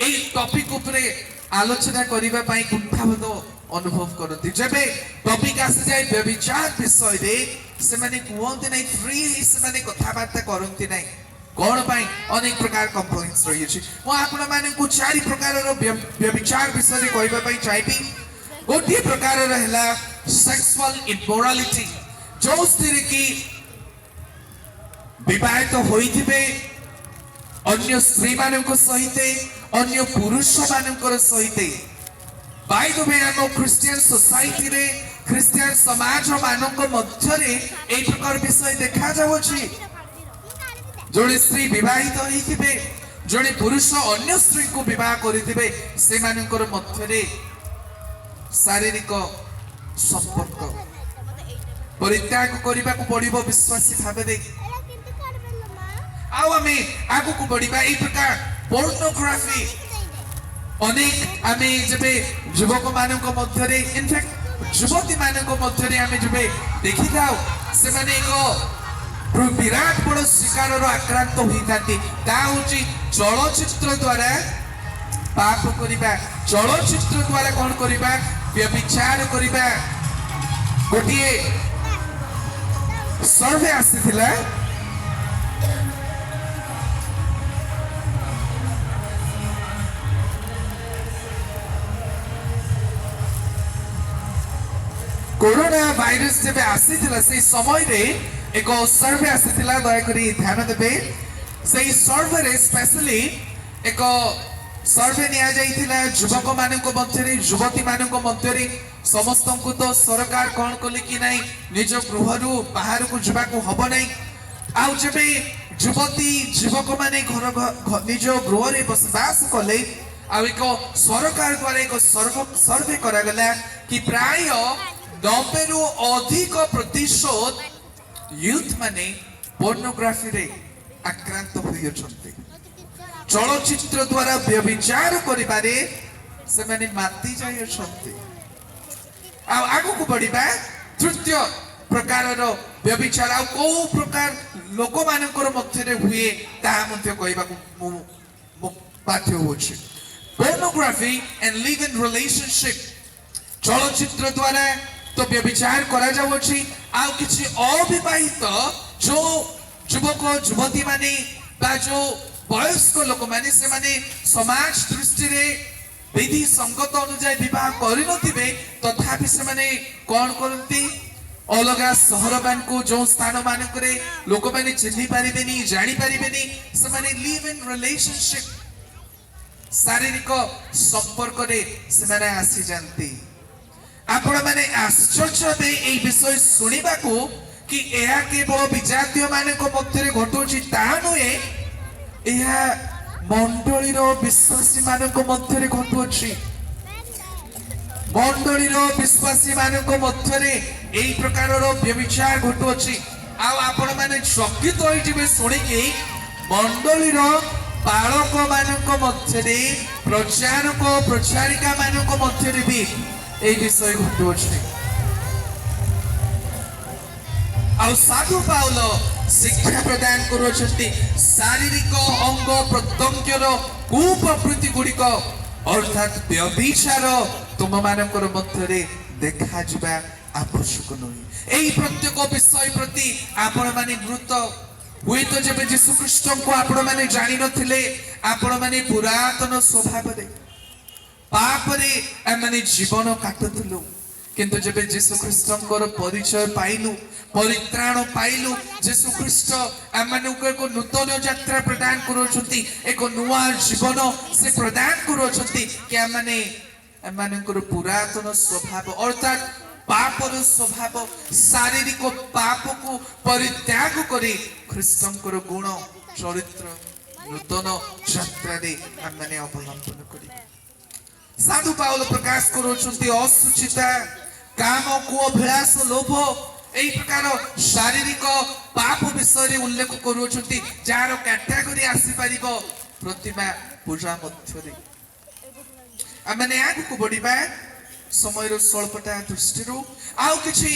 এই ଟପିକ ଉପରେ ଆଲୋଚନା କରିବା ପାଇଁ କୁଣ୍ଠାବୋଧ ଅନୁଭବ କରନ୍ତି ଯେବେ ଟପିକ ଆସିଯାଏ ବ୍ୟଭିଚାର ବିଷୟରେ ସେମାନେ କୁହନ୍ତି ନାହିଁ ଫ୍ରି ହେଇ ସେମାନେ କଥାବାର୍ତ୍ତା କରନ୍ତି ନାହିଁ କଣ ପାଇଁ ଅନେକ ପ୍ରକାର କମ୍ପ୍ଲେନ୍ସ ରହିଛି ମୁଁ ଆପଣମାନଙ୍କୁ ଚାରି ପ୍ରକାରର ବ୍ୟଭିଚାର ବିଷୟରେ କହିବା ପାଇଁ ଚାହିଁବି ଗୋଟିଏ ପ୍ରକାରର ହେଲା ସେକ୍ସୁଆଲ ଇମୋରାଲିଟି ଯୋଉଥିରେ କି ବିବାହିତ ହୋଇଥିବେ ଅନ୍ୟ ସ୍ତ୍ରୀ ମାନଙ୍କ ସହିତ ଅନ୍ୟ ପୁରୁଷ ମାନଙ୍କର ସହିତ By the way, ଆମ ଖ୍ରୀଷ୍ଟିଆନ ସୋସାଇଟିରେ ଖ୍ରୀଷ୍ଟିଆନ ସମାଜ ମାନଙ୍କ ମଧ୍ୟରେ ଏହି ପ୍ରକାର ବିଷୟ ଦେଖାଯାଉଛି ଜଣେ ସ୍ତ୍ରୀ ବିବାହିତ ହୋଇଥିବେ ଜଣେ ପୁରୁଷ ଅନ୍ୟ ସ୍ତ୍ରୀଙ୍କୁ ବିବାହ କରିଥିବେ ସେମାନଙ୍କର ମଧ୍ୟରେ ଶାରୀରିକ ସମ୍ପର୍କ ପରିତ୍ୟାଗ କରିବାକୁ ପଡ଼ିବ ବିଶ୍ୱାସୀ ଭାବରେ ଆଉ ଆମେ ଆଗକୁ ବଢିବା ଏହି ପ୍ରକାର ପୋର୍ନୋଗ୍ରାଫି ଅନେକ ଆମେ ଯେବେ ଯୁବକ ମାନଙ୍କ ମଧ୍ୟରେ ଇନଫ୍ୟାକ୍ଟ ଯୁବତୀ ମାନଙ୍କ ମଧ୍ୟରେ ଆମେ ଯେବେ ଦେଖିଥାଉ ସେମାନେ ଏକ ବିରାଟ ବଡ଼ ଶିକାରର ଆକ୍ରାନ୍ତ ହୋଇଥାନ୍ତି ତାହା ହେଉଛି ଚଳଚ୍ଚିତ୍ର ଦ୍ୱାରା ପାପ କରିବା ଚଳଚ୍ଚିତ୍ର ଦ୍ୱାରା କଣ କରିବା ବ୍ୟଭିଚାର କରିବା ଗୋଟିଏ ସର୍ଭେ ଆସିଥିଲା कोरोना भाइरस जब आसीथिला से समय रे एक सर्वे आसीथिला दयाकरी ध्यान देबे से सर्वे रे स्पेशली एक सर्वे निया जाइथिला युवक मानक मध्यरे युवती मानक मध्यरे समस्त को तो सरकार कौन कले कि नहीं निज गृहरु बाहर को जबा को हबो नहीं आउ जबे युवती युवक माने घर निज गृह रे बसवास कले आ एक सरकार द्वारा एक सर्वे करा गला कि प्राय 90 रु अधिक प्रतिशत यूथ माने पोर्नोग्राफी रे आक्रांत होई अछंती चलचित्र द्वारा व्यभिचार करिबारे से माने माती जाय अछंती आ आगु को बढ़िबा तृतीय प्रकारर व्यभिचार आ को प्रकार लोक मानकर मध्य रे हुए ताहा मध्य कहबा को बाध्य होछि pornography and live in relationship चलचित्र द्वारा तो व्यभिचार करा जाउछि आ किछि अविवाहित जो युवक युवती माने बा जो वयस्क लोक माने से माने समाज दृष्टि रे विधि संगत अनुसार विवाह करि नथिबे तथापि से माने कोन करंती अलगा सहर मान को जो स्थान मान करे लोक माने चिन्हि पारिबेनी जानि पारिबेनी से माने लिव इन रिलेशनशिप शारीरिक संपर्क रे से माने आसी जानती आपण माने आश्चर्य बे এই বিষয় শুনিবাকু कि एहा केवल विजातीय मानक मध्य घटुची ताहा नुहे एहा मंडलीर विश्वासी मानक मध्य घटुची मंडलीर विश्वासी मानक मध्य एई प्रकारर व्यभिचार घटुची आ आपण माने चकित होई जिवे सुनिकी मंडलीर बालक मानक मध्य प्रचारक प्रचारिका मानक मध्य भी এই বিষয় ঘটুছে ଆଉ ସାଧୁ ପାଉଲ ଶିକ୍ଷା ପ୍ରଦାନ କରୁଛନ୍ତି ଶାରୀରିକ ଅଙ୍ଗ ପ୍ରତ୍ୟଙ୍ଗର କୁପ୍ରକୃତି ଗୁଡ଼ିକ ଅର୍ଥାତ୍ ବ୍ୟଭିଚାର ତୁମମାନଙ୍କର ମଧ୍ୟରେ ଦେଖାଯିବା ଆବଶ୍ୟକ ନୁହେଁ ଏହି ପ୍ରତ୍ୟେକ ବିଷୟ ପ୍ରତି ଆପଣମାନେ ମୃତ ହୁଏତ ଯେବେ ଯୀଶୁ ଖ୍ରୀଷ୍ଟଙ୍କୁ ଆପଣମାନେ ଜାଣିନଥିଲେ ଆପଣମାନେ ପୁରାତନ ସ୍ୱଭାବରେ पापरे एमने जीवन काटुलु किंतु जब यीशु ख्रीष्टर परिचय पाइलु परित्राण पाइलु यीशु ख्रीष्ट एमनको एक नूतन यात्रा प्रदान करोछंती एक नुआ जीवन से प्रदान करोछंती कि एमने एमनकर पुरातन स्वभाव अर्थात पापर स्वभाव शारीरिक पाप को परित्याग करी ख्रीष्टंकर गुण चरित्र नूतन यात्रा आम मैंने अवलंबन करी साधु पाउल प्रकाश करुछंती असुचिता काम को अभिलाष लोभ एई प्रकार शारीरिक पाप विषय उल्लेख करुछंती जार कैटेगरी आसी परिबो प्रतिमा पूजा मध्यरे आमने आगु को बढ़िबा समय स्वल्पता दृष्टि आउ किछि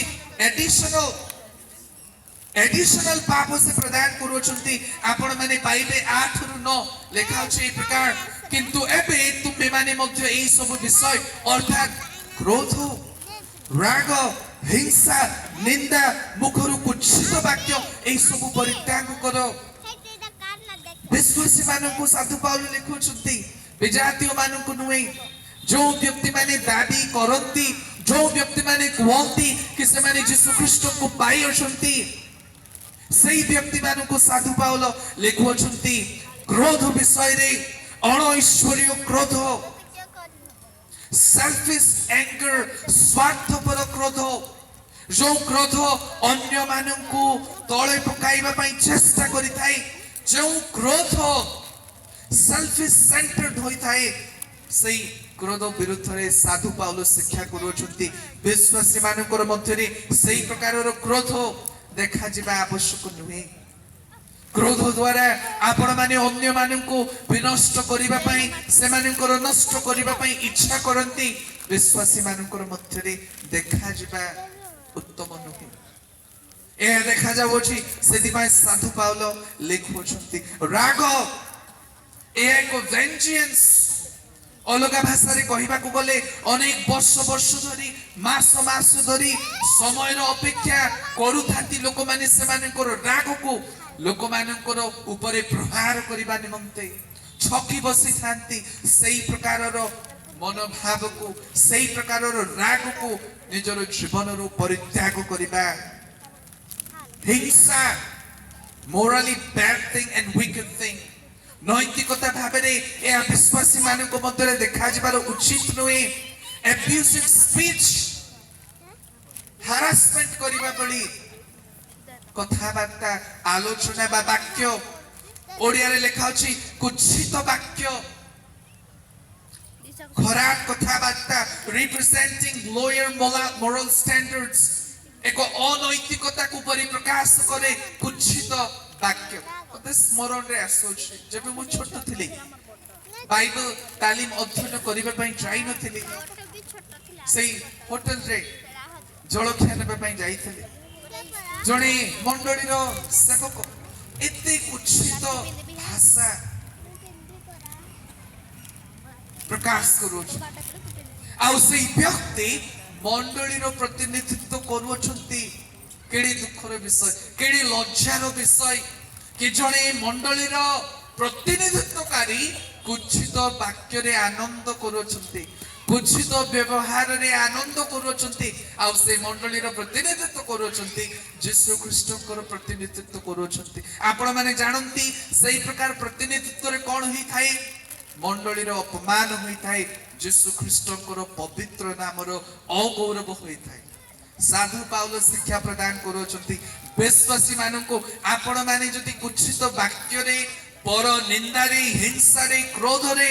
एडिशनल पाप से प्रदान करुछंती आपण माने पाइबे 8 रु 9 लेखा अछि ए प्रकार किंतु एबे तुमे माने मध्य एई सब विषय अर्थात क्रोध राग हिंसा निंदा मुखरु कुच्छित वाक्य एई सब परित्याग करो विश्वासी मानकु साधु पाउल लिखुछंती विजातीय मानकु नुई जो व्यक्ति माने दाबी करंती जो व्यक्ति माने कहंती कि से माने यीशु ख्रीष्ट को पाई अछंती सही व्यक्ति मानकु साधु पाउल लिखुछंती क्रोध विषय रे अणईश्वरीय क्रोध सेल्फिश एंगर स्वार्थपर क्रोध जो क्रोध अन्य मानकु तळे पकाइबा पई चेष्टा करि थाए जो क्रोध सेल्फिश सेंटर्ड होई थाए सही क्रोध विरुद्ध रे साधु पाउल शिक्षा करूछंती विश्वासी मानकर मध्य रे सही प्रकारर क्रोध देखा जिबा आवश्यक नुहे क्रोध द्वारा आपण माने अन्य मानकु विनष्ट करिबा पई से मानकर नष्ट करिबा पई इच्छा करंती विश्वासी मानकर मध्य रे देखा जिबा उत्तम नुहे ए देखा जाउछि सेति पई साधु पाउल लिखुछंती राग ए एको वेंजेंस अलगा भाषा रे कहिबा को गले अनेक वर्ष वर्ष धरी मास धरी समय अपेक्षा करूथांती लोक माने से मानकर राग को लोक मानकर ऊपर प्रहार करिबा निमंते छकी बसी थांती सही प्रकारर मनोभाव को सही प्रकारर राग को निजर जीवन रो परित्याग करिबा हिंसा morally bad thing and wicked thing नैतिकता भाबरे ए विश्वासी मानक मध्य देखा जबार उचित नुहे एब्यूसिव स्पीच हारासमेंट करिबा बली कथाबार्ता आलोचना बा वाक्य ओडिया रे लेखा अछि कुचित वाक्य खराब कथाबार्ता रिप्रेजेंटिंग लोअर मोरल स्टैंडर्ड्स एको अनैतिकता को परिप्रकाश करे कुचित वाक्य मते स्मरण रे आसोछि जब मु छोट थिली बाइबल तालीम अध्ययन करिबा पई ट्राई न थिली सेही होटल रे जलखिया नेबा पई जाईथिली जणे मंडळी रो सेवक एते कुचित भाषा प्रकाश करूछ आउ सेही व्यक्ति मंडळी रो प्रतिनिधित्व करूछंती केड़ी दुखर विषय केड़ी लज्जार विषय कि जड़े मंडली प्रतिनिधित्वकारी कुचित वाक्य रे आनंद करुछंती कुचित व्यवहार रे आनंद करुछंती आ से मंडली प्रतिनिधित्व करुछंती यीशु ख्रीष्टकर प्रतिनिधित्व करुछंती आपण माने जानंती सही प्रकार प्रतिनिधित्व रे कोन होई थाए मंडली अपमान होई थाए यीशु ख्रीष्टकर पवित्र नामर अगौरव होई थाए साधु पाउल शिक्षा प्रदान करूछंती विश्वासी माननको आपण माने जति कुचित वाक्य रे पर निंदा रे हिंसा रे क्रोध रे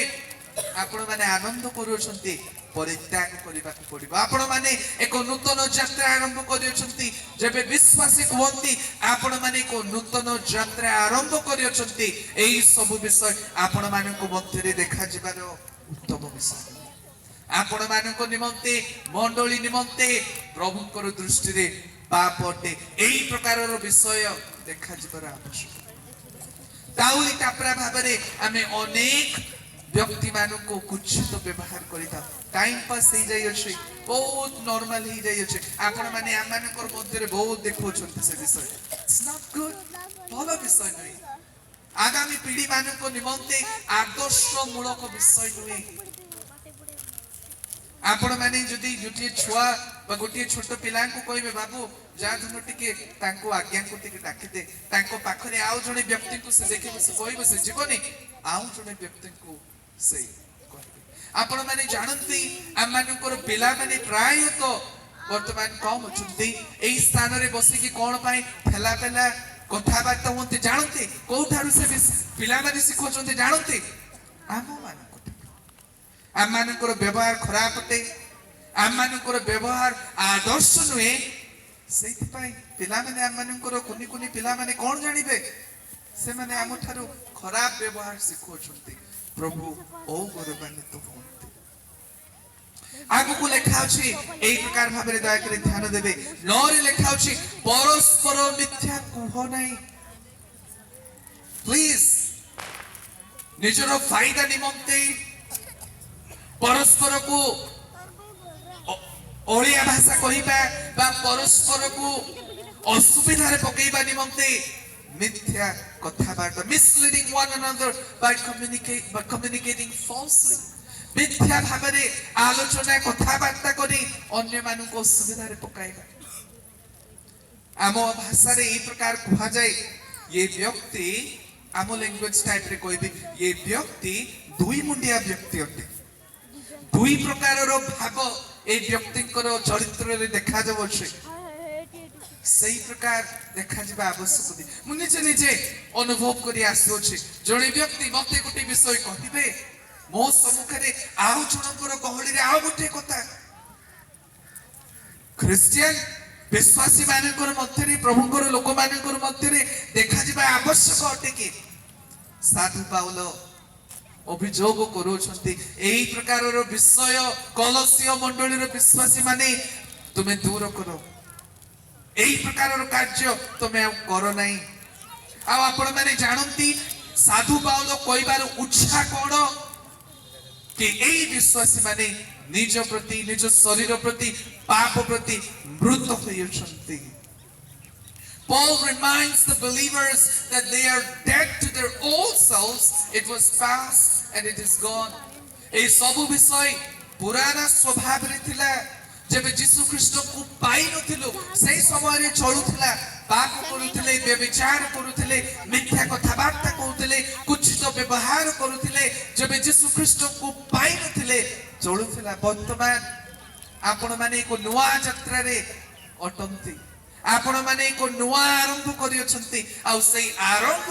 आपण माने आनंद करूछंती परित्याग करिबा पड़िबो आपण माने एक नूतन यात्रा आरंभ करियछंती जेबे विश्वासी कहंती आपण माने को नूतन यात्रा आरंभ करियछंती एई सब विषय आपण मानको मध्य रे देखा जिबार उत्तम विषय आपण मानक निमंते मंडली निमंते प्रभुकर दृष्टि रे पाप अटे एई प्रकारर विषय देखा जिबार आवश्यक ताउली तापरा भाबरे आमे अनेक व्यक्ति मानको कुचित व्यवहार करिता टाइम पास हे जाय अछि बहुत नॉर्मल हे जाय अछि आपण माने आ मानकर मध्य रे बहुत देखो छथि से विषय इट्स नॉट गुड भलो विषय नै आगामी पीढ़ी मानको निमंते आदर्श मूलक विषय नै आपण माने जदि गोटे छुआ बा गोटे छोट पिला को कहबे बाबू जा धन टिके तांको आज्ञा को टिके डाकी दे तांको पाखरे आउ जने व्यक्ति को से देखिबे से कहबे से जीवनी आउ जने व्यक्ति को से कहबे आपण माने जानंती आ मानकर पिला माने प्राय तो वर्तमान कम अछंती एई स्थान रे बसी की कोन पाई ठेला पेला कथाबार्ता होते जानते कोठारु से पिला माने सिखोचंते जानते आम मानकर व्यवहार खराब अटे आम मानकर व्यवहार आदर्श नुहे से पिला माने आम मानकर कुनी कुनी पिला माने कौन जानिबे से माने आम ठारू खराब व्यवहार सिखोचंते प्रभु ओ गौरवान्वित होते आगु को लेखा अछि एई प्रकार भाबरे दया करे ध्यान देबे नरे लेखा अछि परस्पर मिथ्या कुह नाही प्लीज निजर फायदा निमंते परस्पर को ओडिया भाषा कहिबा बा परस्पर को असुविधा रे पकेइबा निमंते मिथ्या कथाबार्ता misleading one another by communicating falsely मिथ्या भाबरे आलोचना कथाबार्ता करी अन्य मानु को असुविधा रे पकाइबा आम भाषा रे ई प्रकार कहा जाय ये व्यक्ति आम लैंग्वेज टाइप रे कहबी ये व्यक्ति दुई मुंडिया व्यक्ति अटे दुई प्रकार रो भाव ए व्यक्ति चरित्र रे देखा जाबो छै सही प्रकार देखा जाबा आवश्यक मु निजे निजे अनुभव करी आसो छै जणे व्यक्ति मते गोटे विषय कहिबे मो सम्मुख रे आउ जणकर गहली रे आउ गोटे कथा क्रिश्चियन विश्वासी मानकर मध्य रे प्रभुकर लोक मानकर मध्य रे देखा जाबा आवश्यक अटे कि साधु पाउल अभियोग करूछंती एई प्रकार रो विषय कलसीय मंडली रो विश्वासी माने तुमे दूर करो एई प्रकार रो कार्य तुमे करो नाही आ आपण माने जानंती साधु पाउल कहबार उच्छा कोन कि एई विश्वासी माने निज प्रति निज शरीर प्रति पाप प्रति मृत होइछंती Paul reminds the believers that they are dead to their old selves. It was past and it is gone. ए सब विषय पुराना स्वभाव रे थिला जब यीशु ख्रीष्ट को पाई नथिलु सेही समय रे चलुथिला पाप करूथिले व्यभिचार करूथिले मिथ्या कथाबार्ता करूथिले कुचित व्यवहार करूथिले जब यीशु ख्रीष्ट को पाई नथिले चलुथिला वर्तमान आपण माने को नुआ यात्रा रे अटंती आपण माने को नुआ आरंभ करियछंती आ सेही आरंभ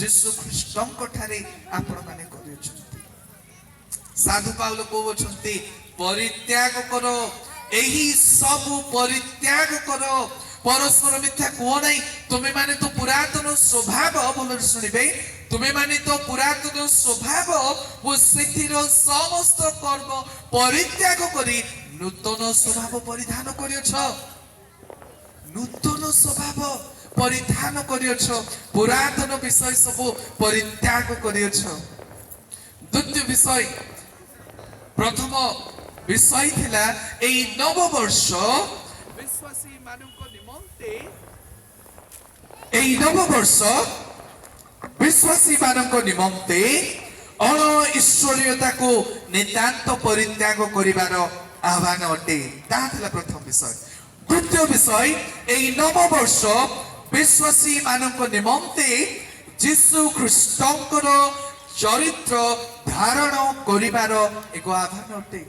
यीशु ख्रीष्टଙ୍କ ठारे आपण माने करियछंती साधु पाउल कहउछंती परित्याग करो एही सब परित्याग करो परस्पर मिथ्या को नहीं तुमे माने तो पुरातन स्वभाव बोल सुनिबे तुमे माने तो पुरातन स्वभाव वो सेथिर समस्त कर्म परित्याग करी नूतन स्वभाव परिधान करियछ नूतन स्वभाव परिधान करियछ पुरातन विषय सब परित्याग करियछ द्वितीय विषय प्रथम विषय थिला एई नव वर्ष विश्वासी मानुको निमंते एई नव वर्ष विश्वासी मानुको निमंते अण ईश्वरीयता को नितांत परित्याग करिवार आह्वान अटे ता थिला प्रथम विषय द्वितीय विषय एई नव वर्ष विश्वासी मानुको निमंते यीशु ख्रीष्टंकर चरित्र धारण करिवार एक आह्वान अटे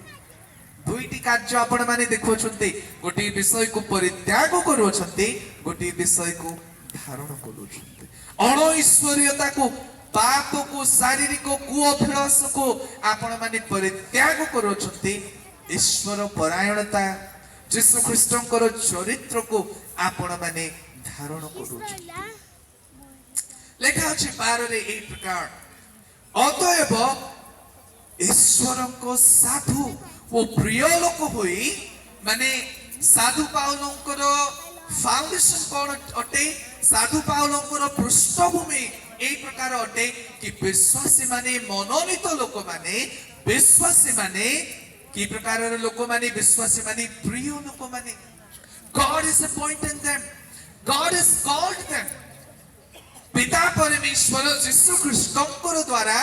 दुईटी कार्य आपण माने देखुछन्ते गोटी विषय को परित्याग करूछन्ते गोटी विषय को धारण करूछन्ते अण ईश्वरीयता को पाप को शारीरिक कुअभिलाष को आपण माने परित्याग करूछन्ते ईश्वर परायणता यीशु ख्रीष्टंकर चरित्र को आपण माने धारण करूछन्ते लेखा अछि 12 रे एई प्रकार अतएव ईश्वरको साधु वो प्रिय लोक होई माने साधु पाउलंकर फाउंडेशन कोन अटे साधु पाउलंकर पृष्ठभूमि एई प्रकार अटे कि विश्वासी माने मनोनीत लोक माने विश्वासी माने कि प्रकार लोक माने विश्वासी माने प्रिय लोक माने God is appointed them God has called them पिता परमेश्वर यीशु ख्रीष्टंकर द्वारा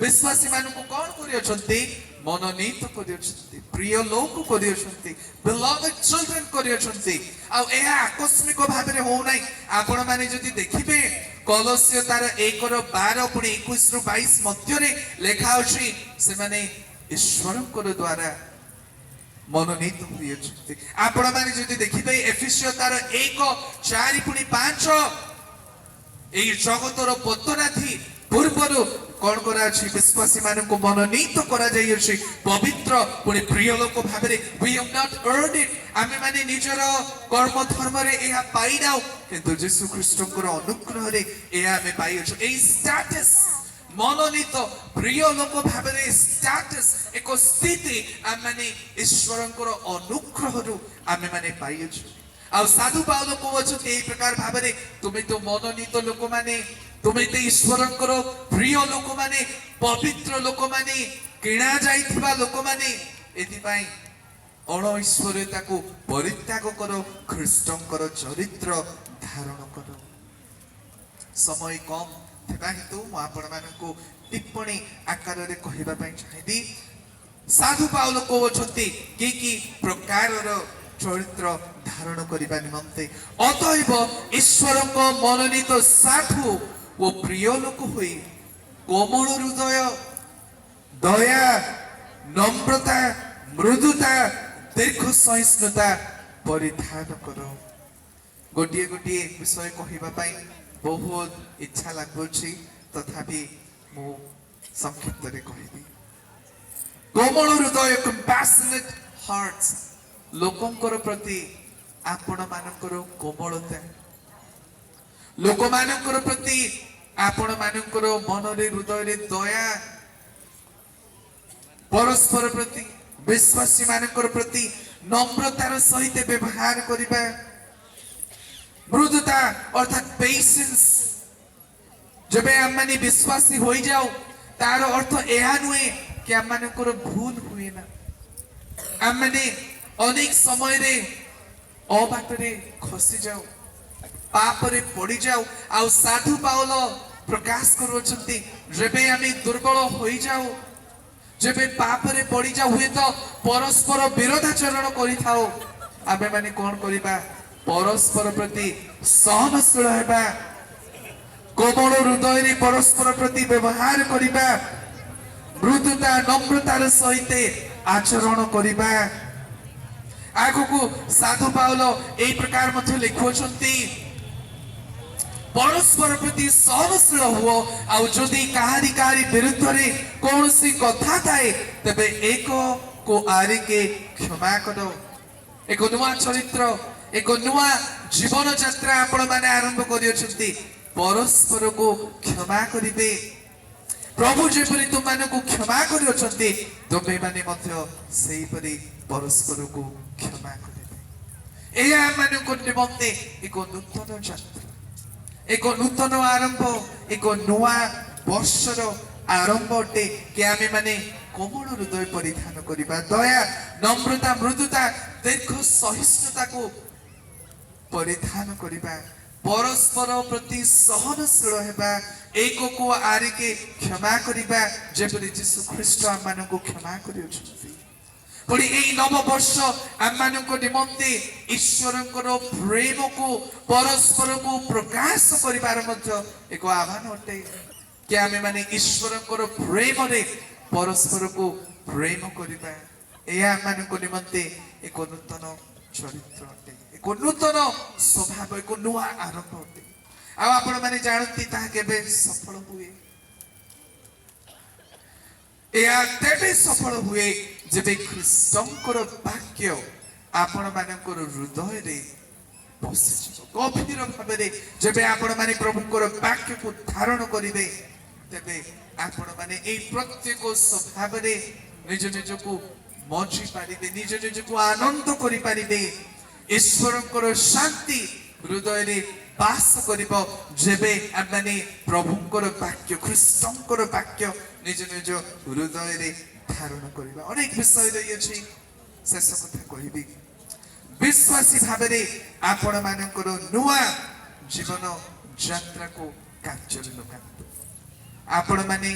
विश्वासी मानकु कोन करियछन्ति मनोनीत करियछन्ति प्रिय लोक करियछन्ति beloved children करियछन्ति आ एहा आकस्मिक भाबरे हो नै आपण माने जदि देखिबे कलस्य तार 1:12 पुनी 21-22 मध्य रे लेखा अछि से माने ईश्वरंकर द्वारा ମନୋନୀତ ହୋଇଅଛନ୍ତି। ଆପଣମାନେ ଯଦି ଦେଖିବେ ଏଫେସୀୟ ତାର 1:4-5 এই জগতর পতনাথি পূର୍ବରୁ କଣ କରାଅଛି ବିଶ୍ୱାସୀ ମାନଙ୍କୁ ମନୋନୀତ କରାଯାଇଅଛି ପବିତ୍ର ପୁଣି ପ୍ରିୟ ଲୋକ ଭାବରେ we have not earned it ଆମେ ମାନେ ନିଜର କର୍ମ ଧର୍ମରେ ଏହା ପାଇନାଉ କିନ୍ତୁ ଯୀଶୁ ଖ୍ରୀଷ୍ଟଙ୍କର ଅନୁଗ୍ରହରେ ଏହା ଆମେ ପାଇଅଛୁ। ଏହି ଷ୍ଟାଟସ୍ ମନୋନୀତ ପ୍ରିୟ ଲୋକ ଭାବରେ ଷ୍ଟାଟସ୍ ଏକ ସ୍ଥିତି ଆମେ ମାନେ ଈଶ୍ୱରଙ୍କର ଅନୁଗ୍ରହରୁ ଆମେ ମାନେ ପାଇଅଛୁ। ଆଉ ସାଧୁ ପାଉଲ କହୁଛନ୍ତି ଏହି ପ୍ରକାର ଭାବରେ ତୁମେ ତ ମନୋନୀତ ଲୋକମାନେ ତୁମେ ତ ଈଶ୍ୱରଙ୍କର ପ୍ରିୟ ଲୋକମାନେ ପବିତ୍ର ଲୋକମାନେ କିଣା ଯାଇଥିବା ଲୋକମାନେ ଏଥିପାଇଁ ଅଣ ଈଶ୍ୱରୀୟତାକୁ ପରିତ୍ୟାଗ କର ଖ୍ରୀଷ୍ଟଙ୍କର ଚରିତ୍ର ଧାରଣ କର। ସମୟ କମ୍ ଥିବା ହେତୁ ମୁଁ ଆପଣମାନଙ୍କୁ ଟିପ୍ପଣୀ ଆକାରରେ କହିବା ପାଇଁ ଚାହିଁବି। ସାଧୁ ପାଉଲ କହୁଛନ୍ତି କି ପ୍ରକାରର ଚରିତ୍ର ଧାରଣ କରିବା ନିମନ୍ତେ ଅତଏବ ଈଶ୍ୱରଙ୍କ ମନୋନୀତ ସାଧୁ ଓ ପ୍ରିୟ ଲୋକ ହୋଇ କୋମଳ ହୃଦୟ ଦୟା নম্রতা ମୃଦୁତା ଦୀର୍ଘ ସହିଷ୍ଣୁତା ପରିଧାନ କର। ଗୋଟିଏ ଗୋଟିଏ ବିଷୟ କହିବା ପାଇଁ ବହୁତ ଇଚ୍ଛା ଲାଗୁଛି ତଥାପି ମୁଁ ସଂକ୍ଷିପ୍ତରେ କହିବି। କୋମଳ ହୃଦୟ compassionate hearts ଲୋକଙ୍କର ପ୍ରତି ଆପଣ ମାନଙ୍କର କୋମଳତା ଲୋକମାନଙ୍କର ପ୍ରତି ଆପଣ ମାନଙ୍କର ମନରେ ହୃଦୟରେ ଦୟା ପରସ୍ପର ପ୍ରତି ବିଶ୍ୱାସୀ ମାନଙ୍କର ପ୍ରତି নম্রতাର ସହିତ ବ୍ୟବହାର କରିବା ମୃଦୁତା ଅର୍ଥାତ୍ ପେସେନ୍ସ ଯେବେ ଆମମାନେ ବିଶ୍ୱାସୀ ହୋଇଯାଉ ତାର ଅର୍ଥ ଏହା ନୁହେଁ କି ଆମମାନଙ୍କର ଭୁଲ ହୁଏ ନା ଆମମାନେ ଅନେକ ସମୟରେ ଅବାଟରେ ଖସି ଯାଉ ପାପରେ ପଡ଼ିଯାଉ ଆଉ ସାଧୁ ପାଉଲ ପ୍ରକାଶ କରୁଅଛନ୍ତି ଯେବେ ଆମେ ଦୁର୍ବଳ ହୋଇଯାଉ ଯେବେ ପାପରେ ପଡ଼ିଯାଉ ହୁଏତ ପରସ୍ପର ବିରୋଧାଚରଣ କରିଥାଉ ଆମେ ମାନେ କଣ କରିବା ପରସ୍ପର ପ୍ରତି ସହନଶୀଳ ହେବା କୋମଳ ହୃଦୟରେ ପରସ୍ପର ପ୍ରତି ବ୍ୟବହାର କରିବା ମୃଦୁତା নম্রତାର ସହିତ ଆଚରଣ କରିବା। ଆଗକୁ ସାଧୁ ପାଉଲ ଏହି ପ୍ରକାର ମଧ୍ୟ ଲେଖୁଅଛନ୍ତି ପରସ୍ପର ପ୍ରତି ସହନଶୀଳ ହୁଅ ଆଉ ଯଦି କାହାରି ବିରୁଦ୍ଧରେ କୌଣସି କଥା ଥାଏ ତେବେ ଏକକୁ ଆରିକେ କ୍ଷମା କର। ଏକ ନୂଆ ଚରିତ୍ର ଏକ ନୂଆ ଜୀବନ ଯାତ୍ରା ଆପଣମାନେ ଆରମ୍ଭ କରିଅଛନ୍ତି ପରସ୍ପରକୁ କ୍ଷମା କରିବେ ପ୍ରଭୁ ଯେପରି ତୁମମାନଙ୍କୁ କ୍ଷମା କରିଅଛନ୍ତି ତୁମେମାନେ ମଧ୍ୟ ସେହିପରି ପରସ୍ପରକୁ କ୍ଷମା କରିବେ। ଏହା ଆମମାନଙ୍କ ନିମନ୍ତେ ଏକ ନୂତନ ଯାତ୍ରା ଏକ ନୂତନ ଆରମ୍ଭ ଏକ ନୂଆ ବର୍ଷର ଆରମ୍ଭ ଅଟେ କି ଆମେ ମାନେ କୋମଳ ହୃଦୟ ପରିଧାନ କରିବା ଦୟା নম্রতা ମୃଦୁତା ଦୀର୍ଘ ସହିଷ୍ଣୁତାକୁ ପରିଧାନ କରିବା ପରସ୍ପର ପ୍ରତି ସହନଶୀଳ ହେବା ଏକକୁ ଆରିକେ କ୍ଷମା କରିବା ଯେପରି ଯୀଶୁ ଖ୍ରୀଷ୍ଟ ଆମମାନଙ୍କୁ କ୍ଷମା କରିଅଛନ୍ତି। ପୁଣି ଏହି ନବବର୍ଷ ଆମମାନଙ୍କ ନିମନ୍ତେ ଈଶ୍ୱରଙ୍କର ପ୍ରେମକୁ ପରସ୍ପରକୁ ପ୍ରକାଶ କରିବାର ମଧ୍ୟ ଏକ ଆହ୍ୱାନ ଅଟେ କି ଆମେ ମାନେ ଈଶ୍ୱରଙ୍କର ପ୍ରେମରେ ପରସ୍ପରକୁ ପ୍ରେମ କରିବା ଏହା ଆମମାନଙ୍କ ନିମନ୍ତେ ଏକ ନୂତନ ଚରିତ୍ର ଅଟେ ଏକ ନୂତନ ସ୍ୱଭାବ ଏକ ନୂଆ ଆରମ୍ଭ ଅଟେ। ଆଉ ଆପଣମାନେ ଜାଣନ୍ତି ତାହା କେବେ ସଫଳ ହୁଏ ଏହା ତେବେ ସଫଳ ହୁଏ ଯେବେ ଖ୍ରୀଷ୍ଟଙ୍କର ବାକ୍ୟ ଆପଣମାନଙ୍କର ହୃଦୟରେ ପଶିଯିବ ଗଭୀର ଭାବରେ ଯେବେ ଆପଣମାନେ ପ୍ରଭୁଙ୍କର ବାକ୍ୟକୁ ଧାରଣ କରିବେ ତେବେ ଆପଣମାନେ ଏହି ପ୍ରତ୍ୟେକ ସ୍ୱଭାବରେ ନିଜ ନିଜକୁ ମଜି ପାରିବେ ନିଜ ନିଜକୁ ଆନନ୍ଦ କରିପାରିବେ ଈଶ୍ୱରଙ୍କର ଶାନ୍ତି ହୃଦୟରେ ବାସ କରିବ ଯେବେ ଆମମାନେ ପ୍ରଭୁଙ୍କର ବାକ୍ୟ ଖ୍ରୀଷ୍ଟଙ୍କର ବାକ୍ୟ ନିଜ ନିଜ ହୃଦୟରେ ଧାରଣ କରିବା। ଅନେକ ବିଷୟ ରହିଅଛି ଶେଷ କଥା କହିବି ବିଶ୍ୱାସୀ ଭାବରେ ଆପଣମାନଙ୍କର ନୂଆ ଜୀବନ ଯାତ୍ରାକୁ କାର୍ଯ୍ୟରେ ଲଗାନ୍ତୁ। ଆପଣମାନେ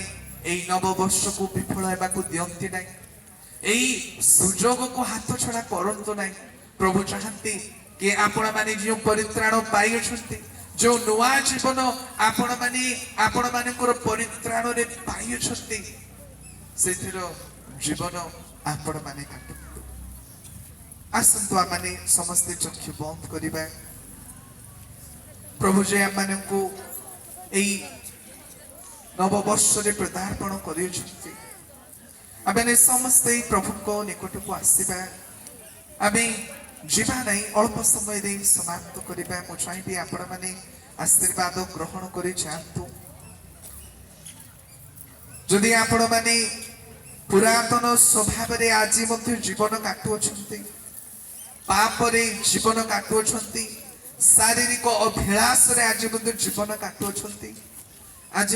ଏହି ନବବର୍ଷକୁ ବିଫଳ ହେବାକୁ ଦିଅନ୍ତି ନାହିଁ ଏହି ସୁଯୋଗକୁ ହାତ ଛଡ଼ା କରନ୍ତୁ ନାହିଁ। ପ୍ରଭୁ ଚାହାନ୍ତି କି ଆପଣମାନେ ଯେଉଁ ପରିତ୍ରାଣ ପାଇଅଛନ୍ତି ଯେଉଁ ନୂଆ ଜୀବନ ଆପଣମାନେ ଆପଣମାନଙ୍କର ପରିତ୍ରାଣରେ ପାଇଅଛନ୍ତି ସେଥିର ଜୀବନ ଆପଣମାନେ କାଟନ୍ତୁ आसतु आमने समस्ते चक्षु बंद करिबा प्रभु जे आमको एई नववर्ष रे पदार्पण करियछथि आमे समस्ते प्रभु को निकट को आसीबा आमे जीवा नहीं अल्प समय रे समाप्त करिबा मु चाहि आपण माने आशीर्वाद ग्रहण करि जातु जदि आपण माने पुरातन स्वभाव रे आज मध्य जीवन काटु अछंती पाप रे जीवन काटु अछंती शारीरिक अभिलाष रे आज मध्य जीवन काटु अछंती आज